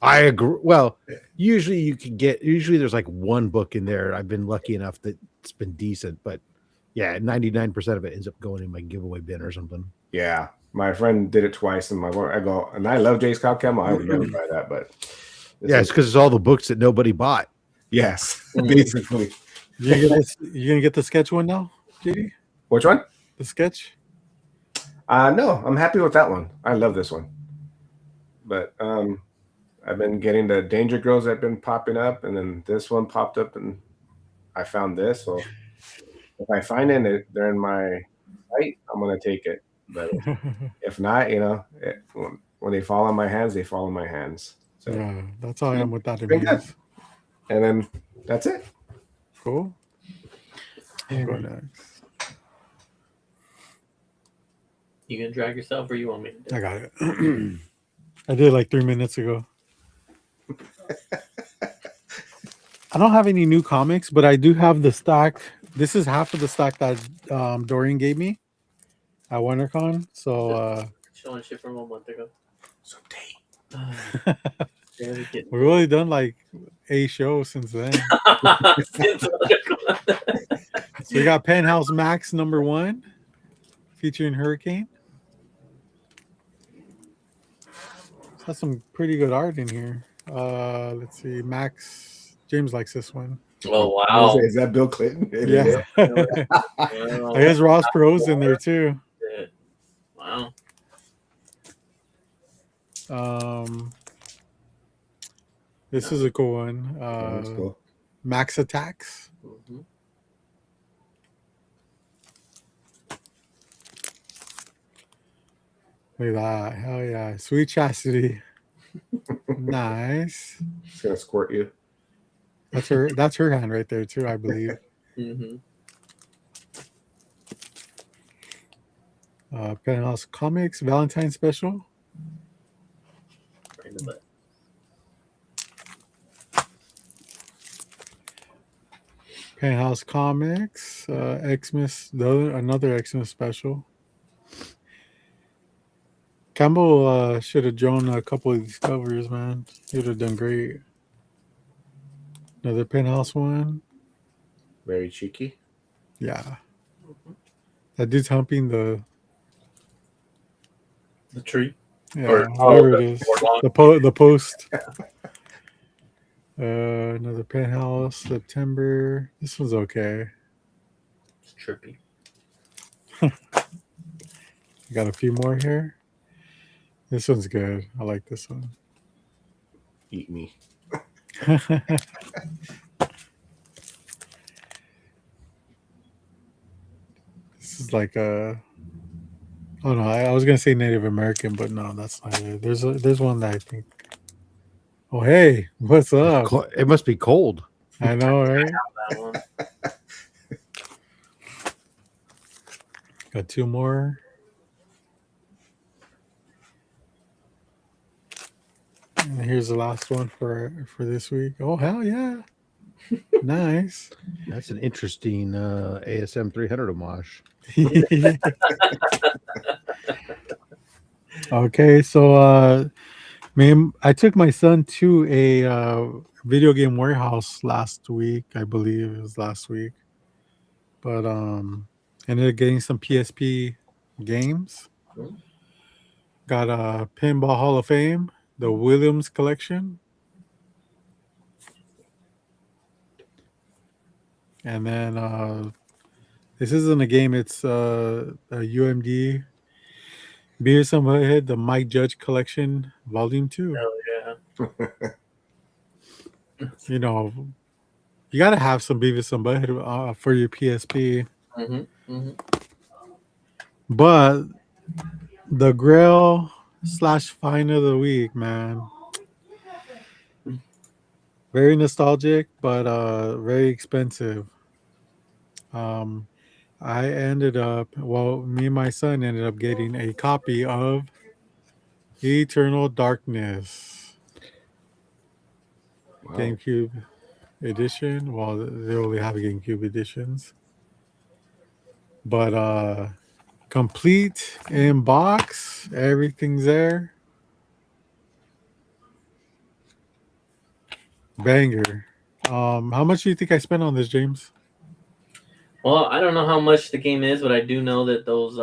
I agree. Well, usually there's like one book in there. I've been lucky enough that it's been decent, but yeah, 99% of it ends up going in my giveaway bin or something. Yeah, my friend did it twice, and I go, and I love J. Scott Campbell. I would never buy that, but Yeah, it's because it's all the books that nobody bought. Yes, basically. You gonna get the sketch one now, JD? Which one? The sketch? No, I'm happy with that one. I love this one. But I've been getting the Danger Girls that have been popping up, and then this one popped up, and I found this. So if I find it, they're in my site, I'm gonna take it. But if not, when they fall in my hands, they fall in my hands. So Yeah, that's how I am with that. been good. And then that's it. Cool. I'll go next. You gonna drag yourself, or you want me to do I got it. I did like 3 minutes ago. I don't have any new comics, but I do have the stack. This is half of the stack that Dorian gave me at WonderCon. So showing shit from a month ago? So dang. we've only done like a show since then. So we got Penthouse Max #1 featuring Hurricane. Has some pretty good art in here. Let's see. Max James likes this one. Oh wow! Is that Bill Clinton? Yeah. I guess Ross Perot's in there too. Wow. This is a cool one. That's cool. Max Attacks. Mm-hmm. Look at that. Hell yeah. Sweet Chastity. Nice. It's gonna squirt you. That's her hand right there too, I believe. Mm-hmm. Penthouse Comics Valentine Special. Right in the butt. Penthouse Comics, Xmas, another Xmas special. Campbell should have drawn a couple of these covers, man. He would have done great. Another Penthouse one. Very cheeky. Yeah. That dude's humping the tree. Yeah, whatever it is. The post. Another penthouse, September. This one's okay. It's trippy. Got a few more here. This one's good. I like this one. Eat me. This is like a. Oh no, I was gonna say Native American, but no, that's not it. There's one that I think. Oh hey, what's up? It must be cold. I know, right? Got two more. And here's the last one for this week. Oh hell yeah! Nice. That's an interesting ASM 300 homage. Okay, so I took my son to a video game warehouse last week. I believe it was last week, but ended up getting some PSP games. Got a Pinball Hall of Fame, the Williams collection, and then this isn't a game. It's a UMD. Beavis and Butthead, the Mike Judge Collection, Volume 2. Hell yeah. You know, you got to have some Beavis and Butthead for your PSP. But the Grail / Find of the Week, man. Very nostalgic, but very expensive. I ended up, me and my son ended up getting a copy of Eternal Darkness. Wow. GameCube edition. Well, they only have GameCube editions. But complete in box. Everything's there. Banger. How much do you think I spent on this, James? Well, I don't know how much the game is, but I do know that those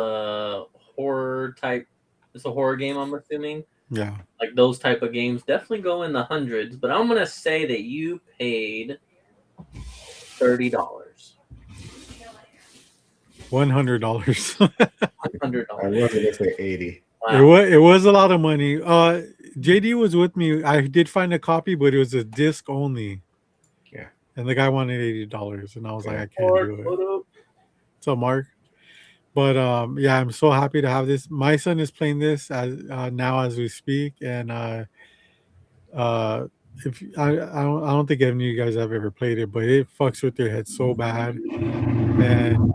horror type, it's a horror game, I'm assuming. Yeah. Like those type of games definitely go in the hundreds, but I'm going to say that you paid $30. $100. $100. I was going to say 80. Wow. It was a lot of money. JD was with me. I did find a copy, but it was a disc only. Yeah. And the guy wanted $80, and I was like, I can't do it. So Mark. But yeah, I'm so happy to have this. My son is playing this now as we speak, and if I don't think any of you guys have ever played it, but it fucks with your head so bad. And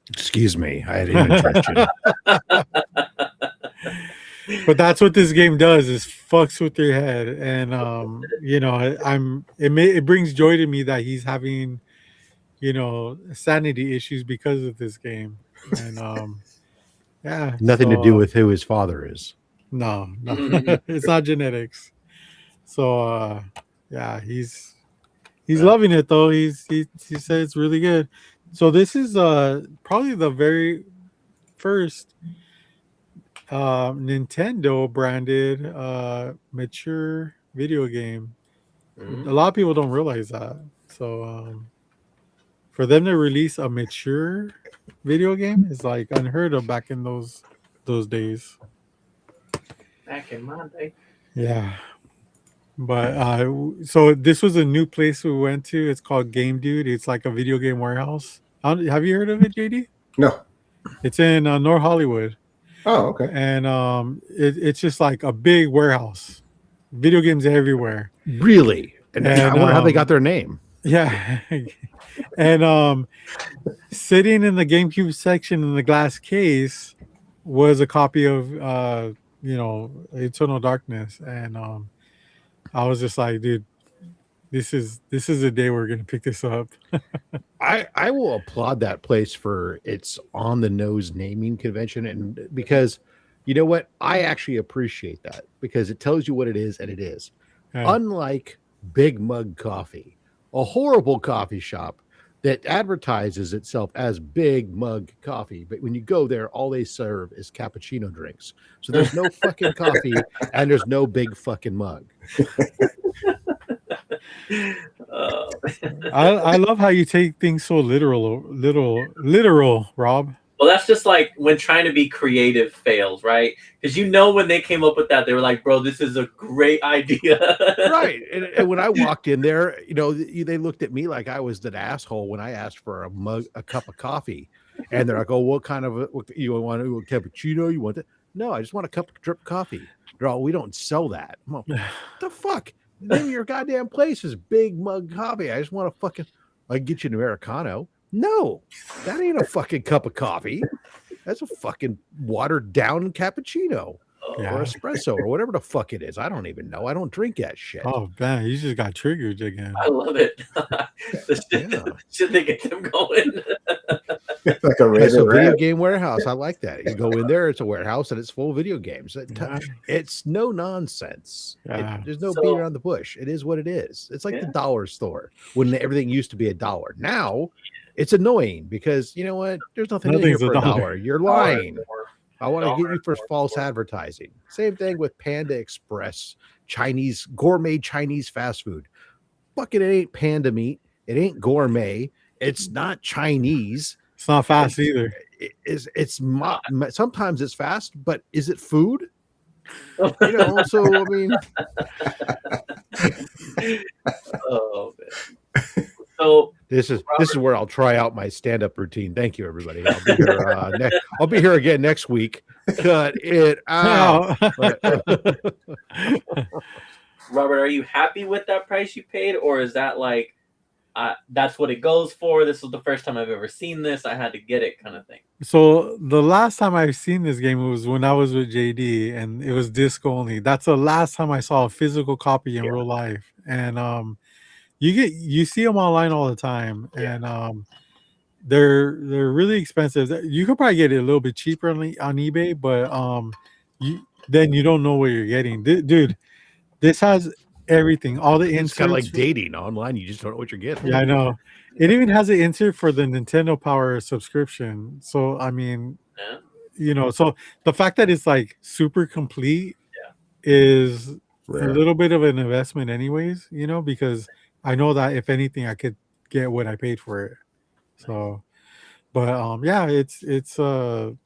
excuse me, I had an interruption. But that's what this game does, is fucks with your head. And you know, it brings joy to me that he's having, you know, sanity issues because of this game. And yeah, nothing to do with who his father is. No. It's not genetics. So yeah, he's loving it though. He said it's really good. So this is probably the very first Nintendo branded mature video game. A lot of people don't realize that. So for them to release a mature video game is like unheard of back in those days. Back in my day. Yeah. But so this was a new place we went to. It's called Game Dude. It's like a video game warehouse. Have you heard of it, JD? No. It's in North Hollywood. Oh, okay. And it's just like a big warehouse. Video games everywhere. Really? And I wonder how they got their name. Yeah. And sitting in the GameCube section in the glass case was a copy of you know, Eternal Darkness. And I was just like, dude, this is the day we're gonna pick this up. I will applaud that place for its on the nose naming convention, and because you know what, I actually appreciate that because it tells you what it is, and it is. Yeah. Unlike Big Mug Coffee, a horrible coffee shop that advertises itself as Big Mug Coffee, but when you go there, all they serve is cappuccino drinks. So there's no fucking coffee and there's no big fucking mug. I love how you take things so literal, Rob. Well, that's just like when trying to be creative fails, right? Because when they came up with that, they were like, "Bro, this is a great idea." Right. And when I walked in there, they looked at me like I was an asshole when I asked for a cup of coffee, and they're like, "Oh, what kind of you want? A cappuccino? You want that?" No, I just want a cup of drip coffee. They're all, we don't sell that. I'm like, what the fuck? Name of your goddamn place is Big Mug Coffee. I just want a fucking. I can get you an Americano. No, that ain't a fucking cup of coffee. That's a fucking watered down cappuccino or espresso or whatever the fuck it is. I don't even know. I don't drink that shit. Oh man, you just got triggered again. I love it. the shit they get them going. Like a It's a razor video rat. game warehouse. I like that. You go in there, it's a warehouse and it's full of video games. It's no nonsense. There's no beat around the bush. It is what it is. It's like the dollar store when everything used to be $1. Now it's annoying because you know what? There's nothing in here Nothing's for $1. $1. You're lying. I want to get you for false advertising. Same thing with Panda Express, gourmet Chinese fast food. Fucking it ain't panda meat. It ain't gourmet. It's not Chinese. It's not fast either. Sometimes it's fast, but is it food? So I mean, oh man. So this is where I'll try out my stand-up routine. Thank you, everybody. I'll be here. I'll be here again next week. Cut it out. Robert, are you happy with that price you paid, or is that like that's what it goes for? This was the first time I've ever seen this. I had to get it, kind of thing. So the last time I've seen this game was when I was with JD, and it was disc only. That's the last time I saw a physical copy in real life, and you see them online all the time, and they're really expensive. You could probably get it a little bit cheaper on eBay, but you don't know what you're getting, dude. This has everything, all the inserts. It's kind of like dating online. You just don't know what you're getting. Yeah, I know. It even has an insert for the Nintendo Power subscription. So I mean, so the fact that it's like super complete is a little bit of an investment anyways, because I know that if anything I could get what I paid for it. So but it's so,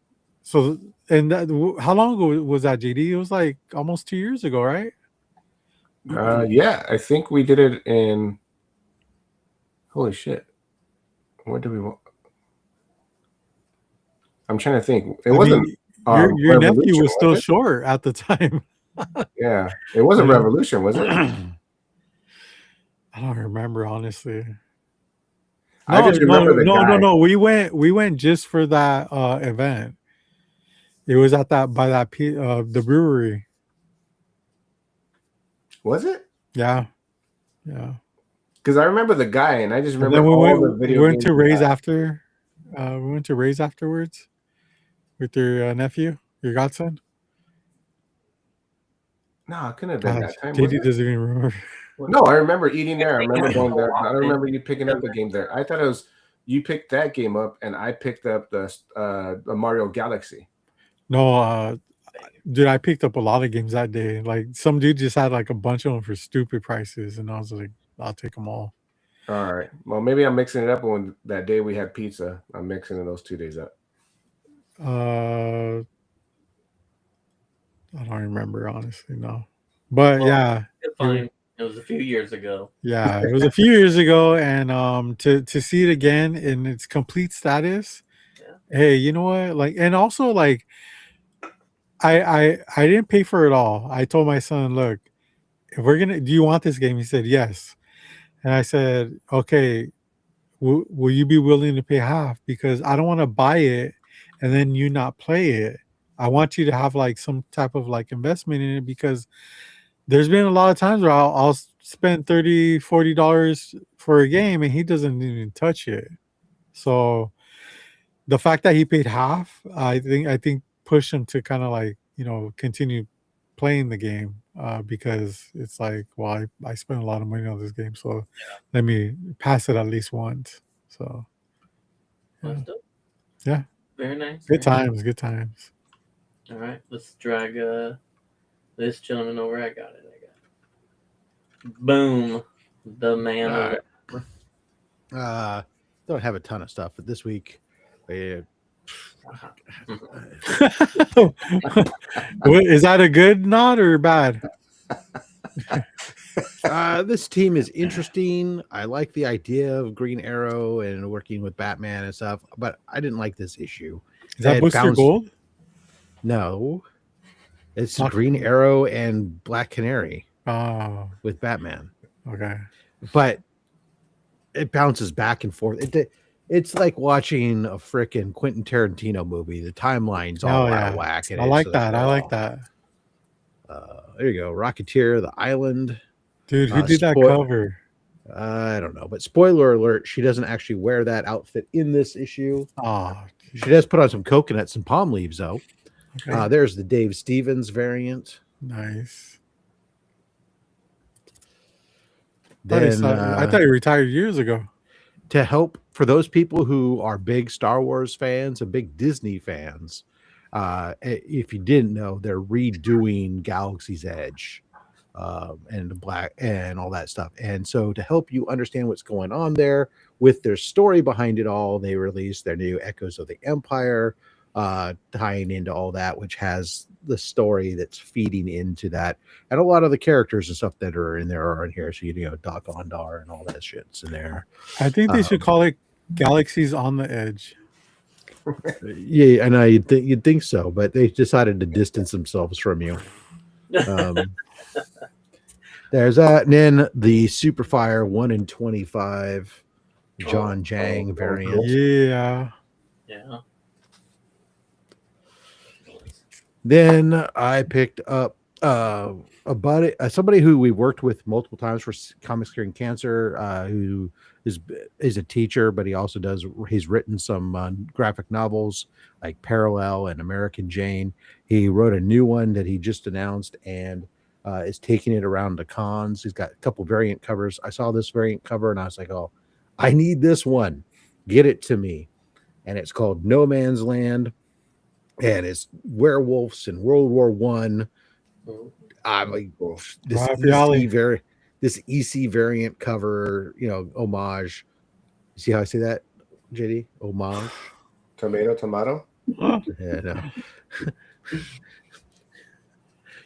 and how long ago was that, JD? It was like almost 2 years ago, right? Yeah, I think we did it in. Holy shit! What do we want? I'm trying to think. It wasn't. Your nephew Revolution, was still it? short at the time. Yeah, it wasn't Revolution, was it? I don't remember, honestly. I just remember the guy. No. We went just for that event. It was at the brewery. Was it? Yeah. Because I remember the guy, and I just remember And then all the video we went games to he Ray's had. after. We went to Ray's afterwards with your nephew, your godson. No, it couldn't have been that time. was JD it? doesn't even remember. No, I remember eating there. I remember going there. I don't remember you picking up a game there. I thought it was you picked that game up, and I picked up the Mario Galaxy. No, dude, I picked up a lot of games that day. Like some dude just had like a bunch of them for stupid prices, and I was like, I'll take them all. All right. Well, maybe I'm mixing it up on that day we had pizza. I'm mixing those 2 days up. I don't remember, honestly, no. But yeah, It's fine. It was a few years ago. yeah, it was a few years ago, and to see it again in its complete status. Hey, you know what? Like, and also like, I didn't pay for it all. I told my son, look, if do you want this game? He said yes, and I said, okay, will you be willing to pay half? Because I don't want to buy it and then you not play it. I want you to have like some type of like investment in it, because there's been a lot of times where I'll spend $30-$40 for a game and he doesn't even touch it. So the fact that he paid half, I think pushed him to kind of like, continue playing the game, because it's like, well, I spent a lot of money on this game, so let me pass it at least once. So That's dope. yeah, Very nice. good very nice. times, good times. All right, let's drag this gentleman over. I got it. Boom, the man of the Don't have a ton of stuff, but this week, What, is that a good nod or bad? this team is interesting. I like the idea of Green Arrow and working with Batman and stuff, but I didn't like this issue. Is that Booster Gold? No, it's Not Green cool. Arrow and Black Canary Oh, with Batman, okay. but it bounces back and forth. It's like watching a frickin' Quentin Tarantino movie. The timeline's all out of whack. And I like that. I like that. There you go. Rocketeer, The Island. Dude, who did that cover? I don't know, but spoiler alert, she doesn't actually wear that outfit in this issue. Oh, she does put on some coconuts and palm leaves, though. Okay. There's the Dave Stevens variant. Nice. Then, I thought you retired years ago. To help for those people who are big Star Wars fans and big Disney fans, if you didn't know, they're redoing Galaxy's Edge and the Black and all that stuff. And so to help you understand what's going on there with their story behind it all, they released their new Echoes of the Empire, tying into all that, which has the story that's feeding into that, and a lot of the characters and stuff that are in there are in here. So you know, Doc Ondar and all that shit's in there. I think they should call it Galaxies on the Edge. Yeah, and you'd think so, but they decided to distance themselves from you. There's that, and then the Superfire 1 in 25 John Jang variant. Yeah. Yeah. Then I picked up somebody who we worked with multiple times for Comics Curing Cancer, who is a teacher, but he's written some graphic novels like Parallel and American Jane. He wrote a new one that he just announced and is taking it around to cons. He's got a couple variant covers. I saw this variant cover and I was like, oh, I need this one. Get it to me. And it's called No Man's Land. And it's werewolves in World War One. I'm like, this EC variant cover, homage. You see how I say that, JD? Homage. Tomato. Yeah, no.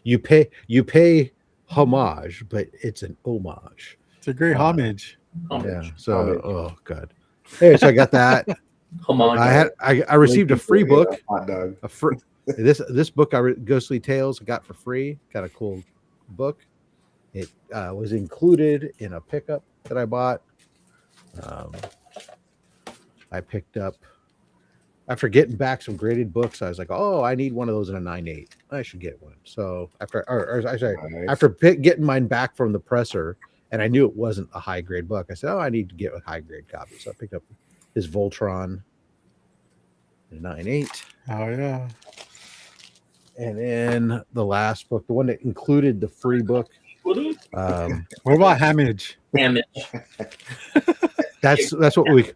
You pay homage, but it's an homage. It's a great homage. Yeah. So, oh god. Hey, so I got that. I received a free book. Hot dog. This book, Ghostly Tales, I got for free. Got a cool book. It was included in a pickup that I bought. I picked up after getting back some graded books. I was like, oh, I need one of those in a 9.8. I should get one. So after getting mine back from the presser, and I knew it wasn't a high grade book, I said, oh, I need to get a high grade copy. So I picked up his Voltron 9.8. Oh yeah. And then the last book, the one that included the free book. What about Hamage? That's actually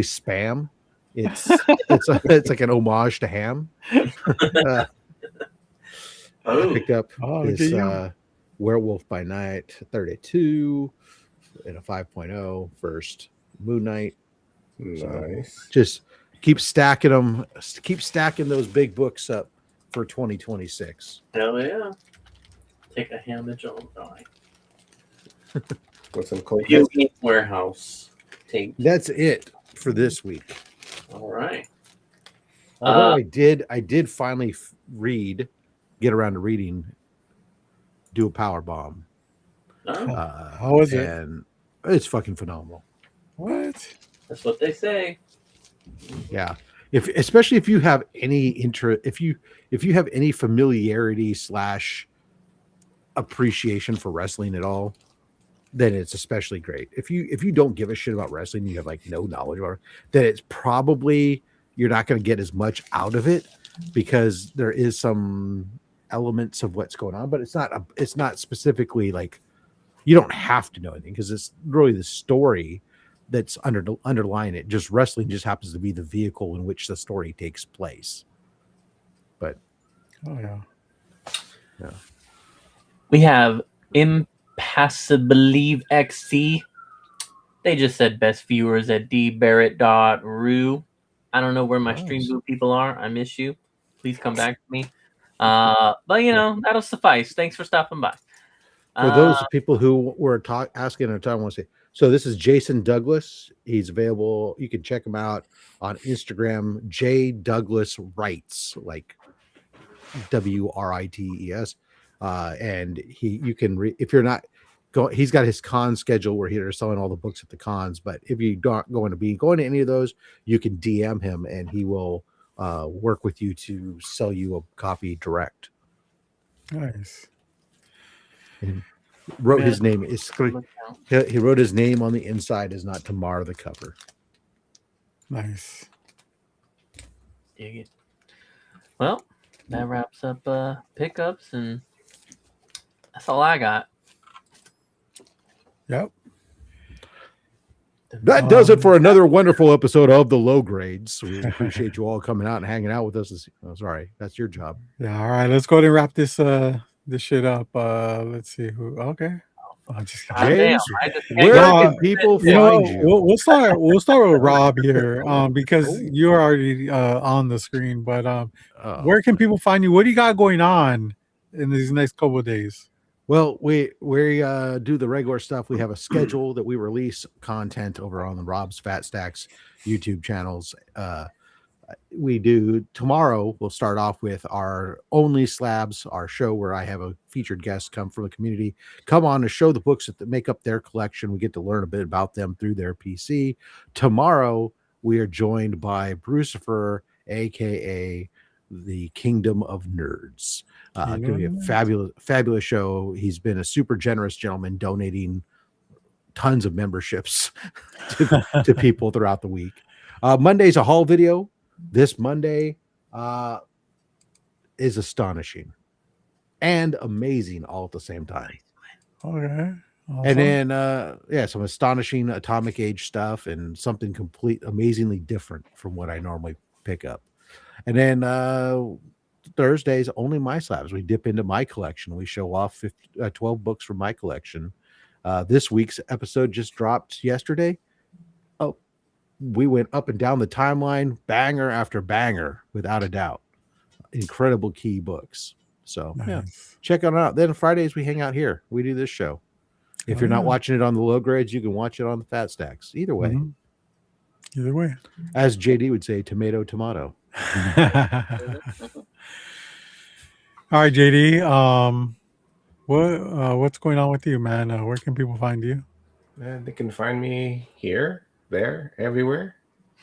spam. It's like an homage to ham. I picked up this Werewolf by Night 32 and a 5.0 first Moon Knight. Nice. So just keep stacking them. Keep stacking those big books up for 2026. Hell yeah. Take a Hamage all night. With some cold warehouse tape. That's it for this week. All right. Although I did finally get around to reading Do a Power Bomb. How is it? And it's fucking phenomenal. What? That's what they say. Yeah. Especially if you have any if you have any familiarity / appreciation for wrestling at all, then it's especially great. If you don't give a shit about wrestling, you have like no knowledge about it, then it's probably you're not going to get as much out of it because there is some elements of what's going on, but it's not specifically like you don't have to know anything because it's really the story that's underlying it. Just wrestling just happens to be the vehicle in which the story takes place. But yeah. We have Impassibelieve XC. They just said best viewers at dbarrett.ru. I don't know where my Stream Boo people are. I miss you. Please come back to me. But that'll suffice. Thanks for stopping by. For those people who were asking at the time, I want to say, so this is Jason Douglas. He's available. You can check him out on Instagram, J Douglas Writes, like WRITES. And you can if you're not going, he's got his con schedule where they're selling all the books at the cons. But if you don't going to any of those, you can DM him and he will work with you to sell you a copy direct. Nice. And wrote his name. He wrote his name on the inside as not to mar the cover. Nice. Dig it. Well, that wraps up pickups, and that's all I got. Yep. That does it for another wonderful episode of the Low Grades. We appreciate you all coming out and hanging out with us. Sorry, that's your job. Yeah. All right. Let's go ahead and wrap this shit up. Let's see who. Okay. I'm just James, where can people find you? We'll start with Rob here, because you're already on the screen. But where can people find you? What do you got going on in these next couple of days? Well, we do the regular stuff. We have a schedule that we release content over on the Rob's FatStax YouTube channels. We do tomorrow. We'll start off with our Only Slabs, our show where I have a featured guest come from the community, come on to show the books that make up their collection. We get to learn a bit about them through their PC. Tomorrow, we are joined by Brucifer, aka the Kingdom of Nerds. Going to be a fabulous show. He's been a super generous gentleman, donating tons of memberships to people throughout the week. Monday's a haul video. This Monday is astonishing and amazing all at the same time. Okay. Awesome. And then some astonishing atomic age stuff and something amazingly different from what I normally pick up. And then Thursdays, only my slabs. We dip into my collection. We show off 12 books from my collection. This week's episode just dropped yesterday. Oh, we went up and down the timeline, banger after banger, without a doubt. Incredible key books. So check it out. Then Fridays we hang out here. We do this show. If you're not watching it on the Low Grades, you can watch it on the FatStax. Either way. Mm-hmm. Either way. As JD would say, tomato, tomato. All right, JD. What's going on with you, man? Where can people find you? They can find me here, there, everywhere.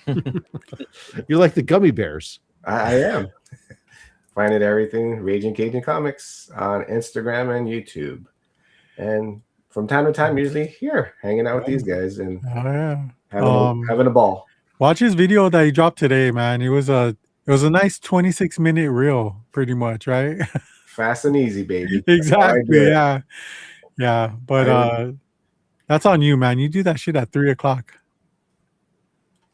You're like the gummy bears. I am. Find it everything Raging Cajun Comics on Instagram and YouTube. And from time to time, usually here, hanging out with these guys and having a ball. Watch his video that he dropped today, man. It was a nice 26-minute reel, pretty much, right? Fast and easy, baby. Exactly. Yeah. But that's on you, man. You do that shit at 3:00.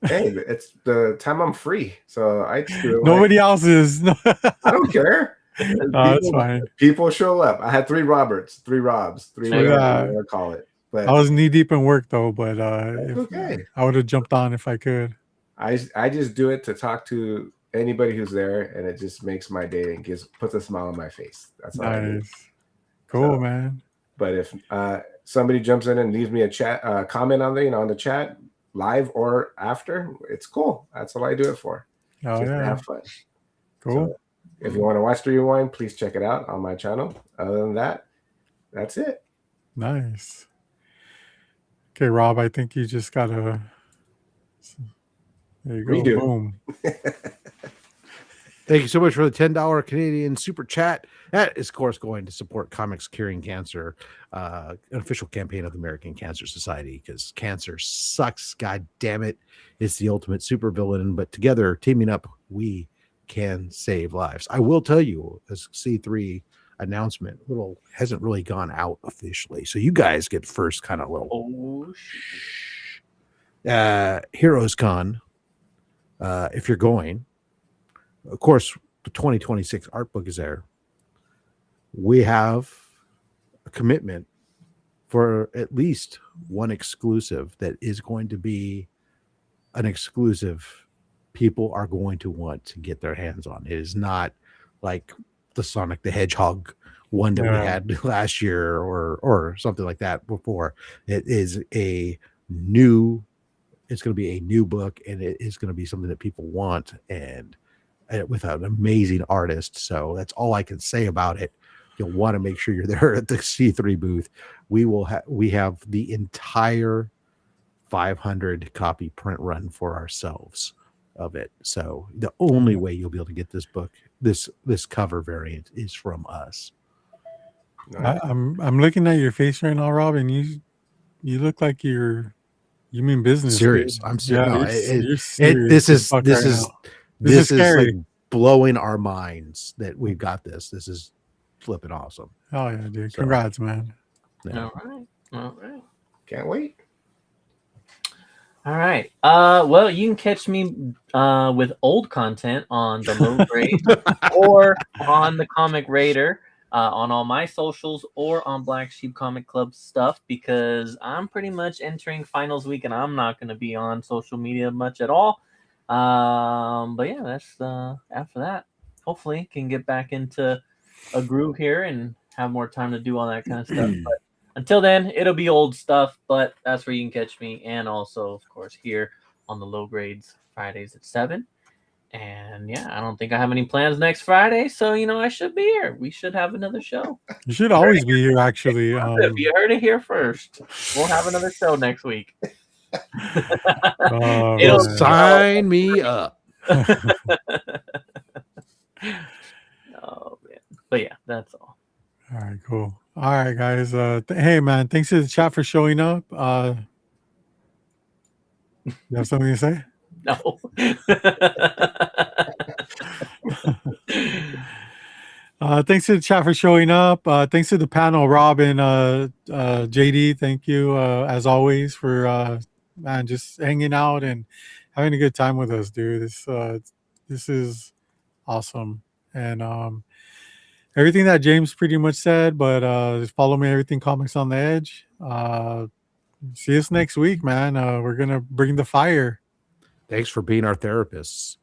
Hey, it's the time I'm free, so I just do it. Nobody else is. I don't care. That's fine. People show up. I had 3 Robs, whatever you want to call it. But I was knee deep in work though. But okay. I would have jumped on if I could. I just do it to talk to anybody who's there, and it just makes my day and puts a smile on my face. That's all. Nice. Cool, man. But if somebody jumps in and leaves me a comment on the chat, live or after, it's cool. That's all I do it for. Oh, just yeah. to have fun. Cool. So if you want to watch the rewind, please check it out on my channel. Other than that, that's it. Nice. Okay, Rob, I think you just gotta. There you go. Redo. Boom. Thank you so much for the $10 Canadian super chat. That is, of course, going to support Comics Curing Cancer, an official campaign of the American Cancer Society, because cancer sucks. God damn it. It's the ultimate supervillain. But together, teaming up, we can save lives. I will tell you, this C3 announcement hasn't really gone out officially. So you guys get first kind of little. Heroes Con, if you're going, of course, the 2026 art book is there. We have a commitment for at least one exclusive that is going to be an exclusive people are going to want to get their hands on. It is not like the Sonic the Hedgehog one that we had last year or something like that before. It is a new, it's going to be a new book, and it is going to be something that people want, and with an amazing artist. So that's all I can say about it. You'll want to make sure you're there at the C3 booth. We have the entire 500 copy print run for ourselves of it. So the only way you'll be able to get this book, this cover variant, is from us. I'm looking at your face right now, Rob, and you look like you mean business. Serious. Dude. I'm serious. Yeah, you're serious. This is like blowing our minds that we've got this. This is flipping awesome. Oh yeah, dude. Congrats, man. Yeah. All right. Can't wait. All right. Well, you can catch me with old content on the Low Grade or on the Comic Raider on all my socials or on Black Sheep Comic Club stuff, because I'm pretty much entering finals week and I'm not going to be on social media much at all. But yeah, that's after that. Hopefully can get back into a groove here and have more time to do all that kind of stuff. But until then, it'll be old stuff, but that's where you can catch me. And also, of course, here on the Low Grades Fridays at 7. And yeah, I don't think I have any plans next Friday. So, I should be here. We should have another show. You should always be here, actually. You heard it here first. We'll have another show next week. It'll sign me up. Oh, man. But yeah, that's all. All right, cool. All right, guys. Hey, man, thanks to the chat for showing up. You have something to say? No. Thanks to the chat for showing up. Thanks to the panel, Rob and JD. Thank you, as always, for just hanging out and having a good time with us, dude. This is awesome. And everything that James pretty much said, but just follow me, Everything Comics on the Edge. See us next week, man. We're gonna bring the fire. Thanks for being our therapists.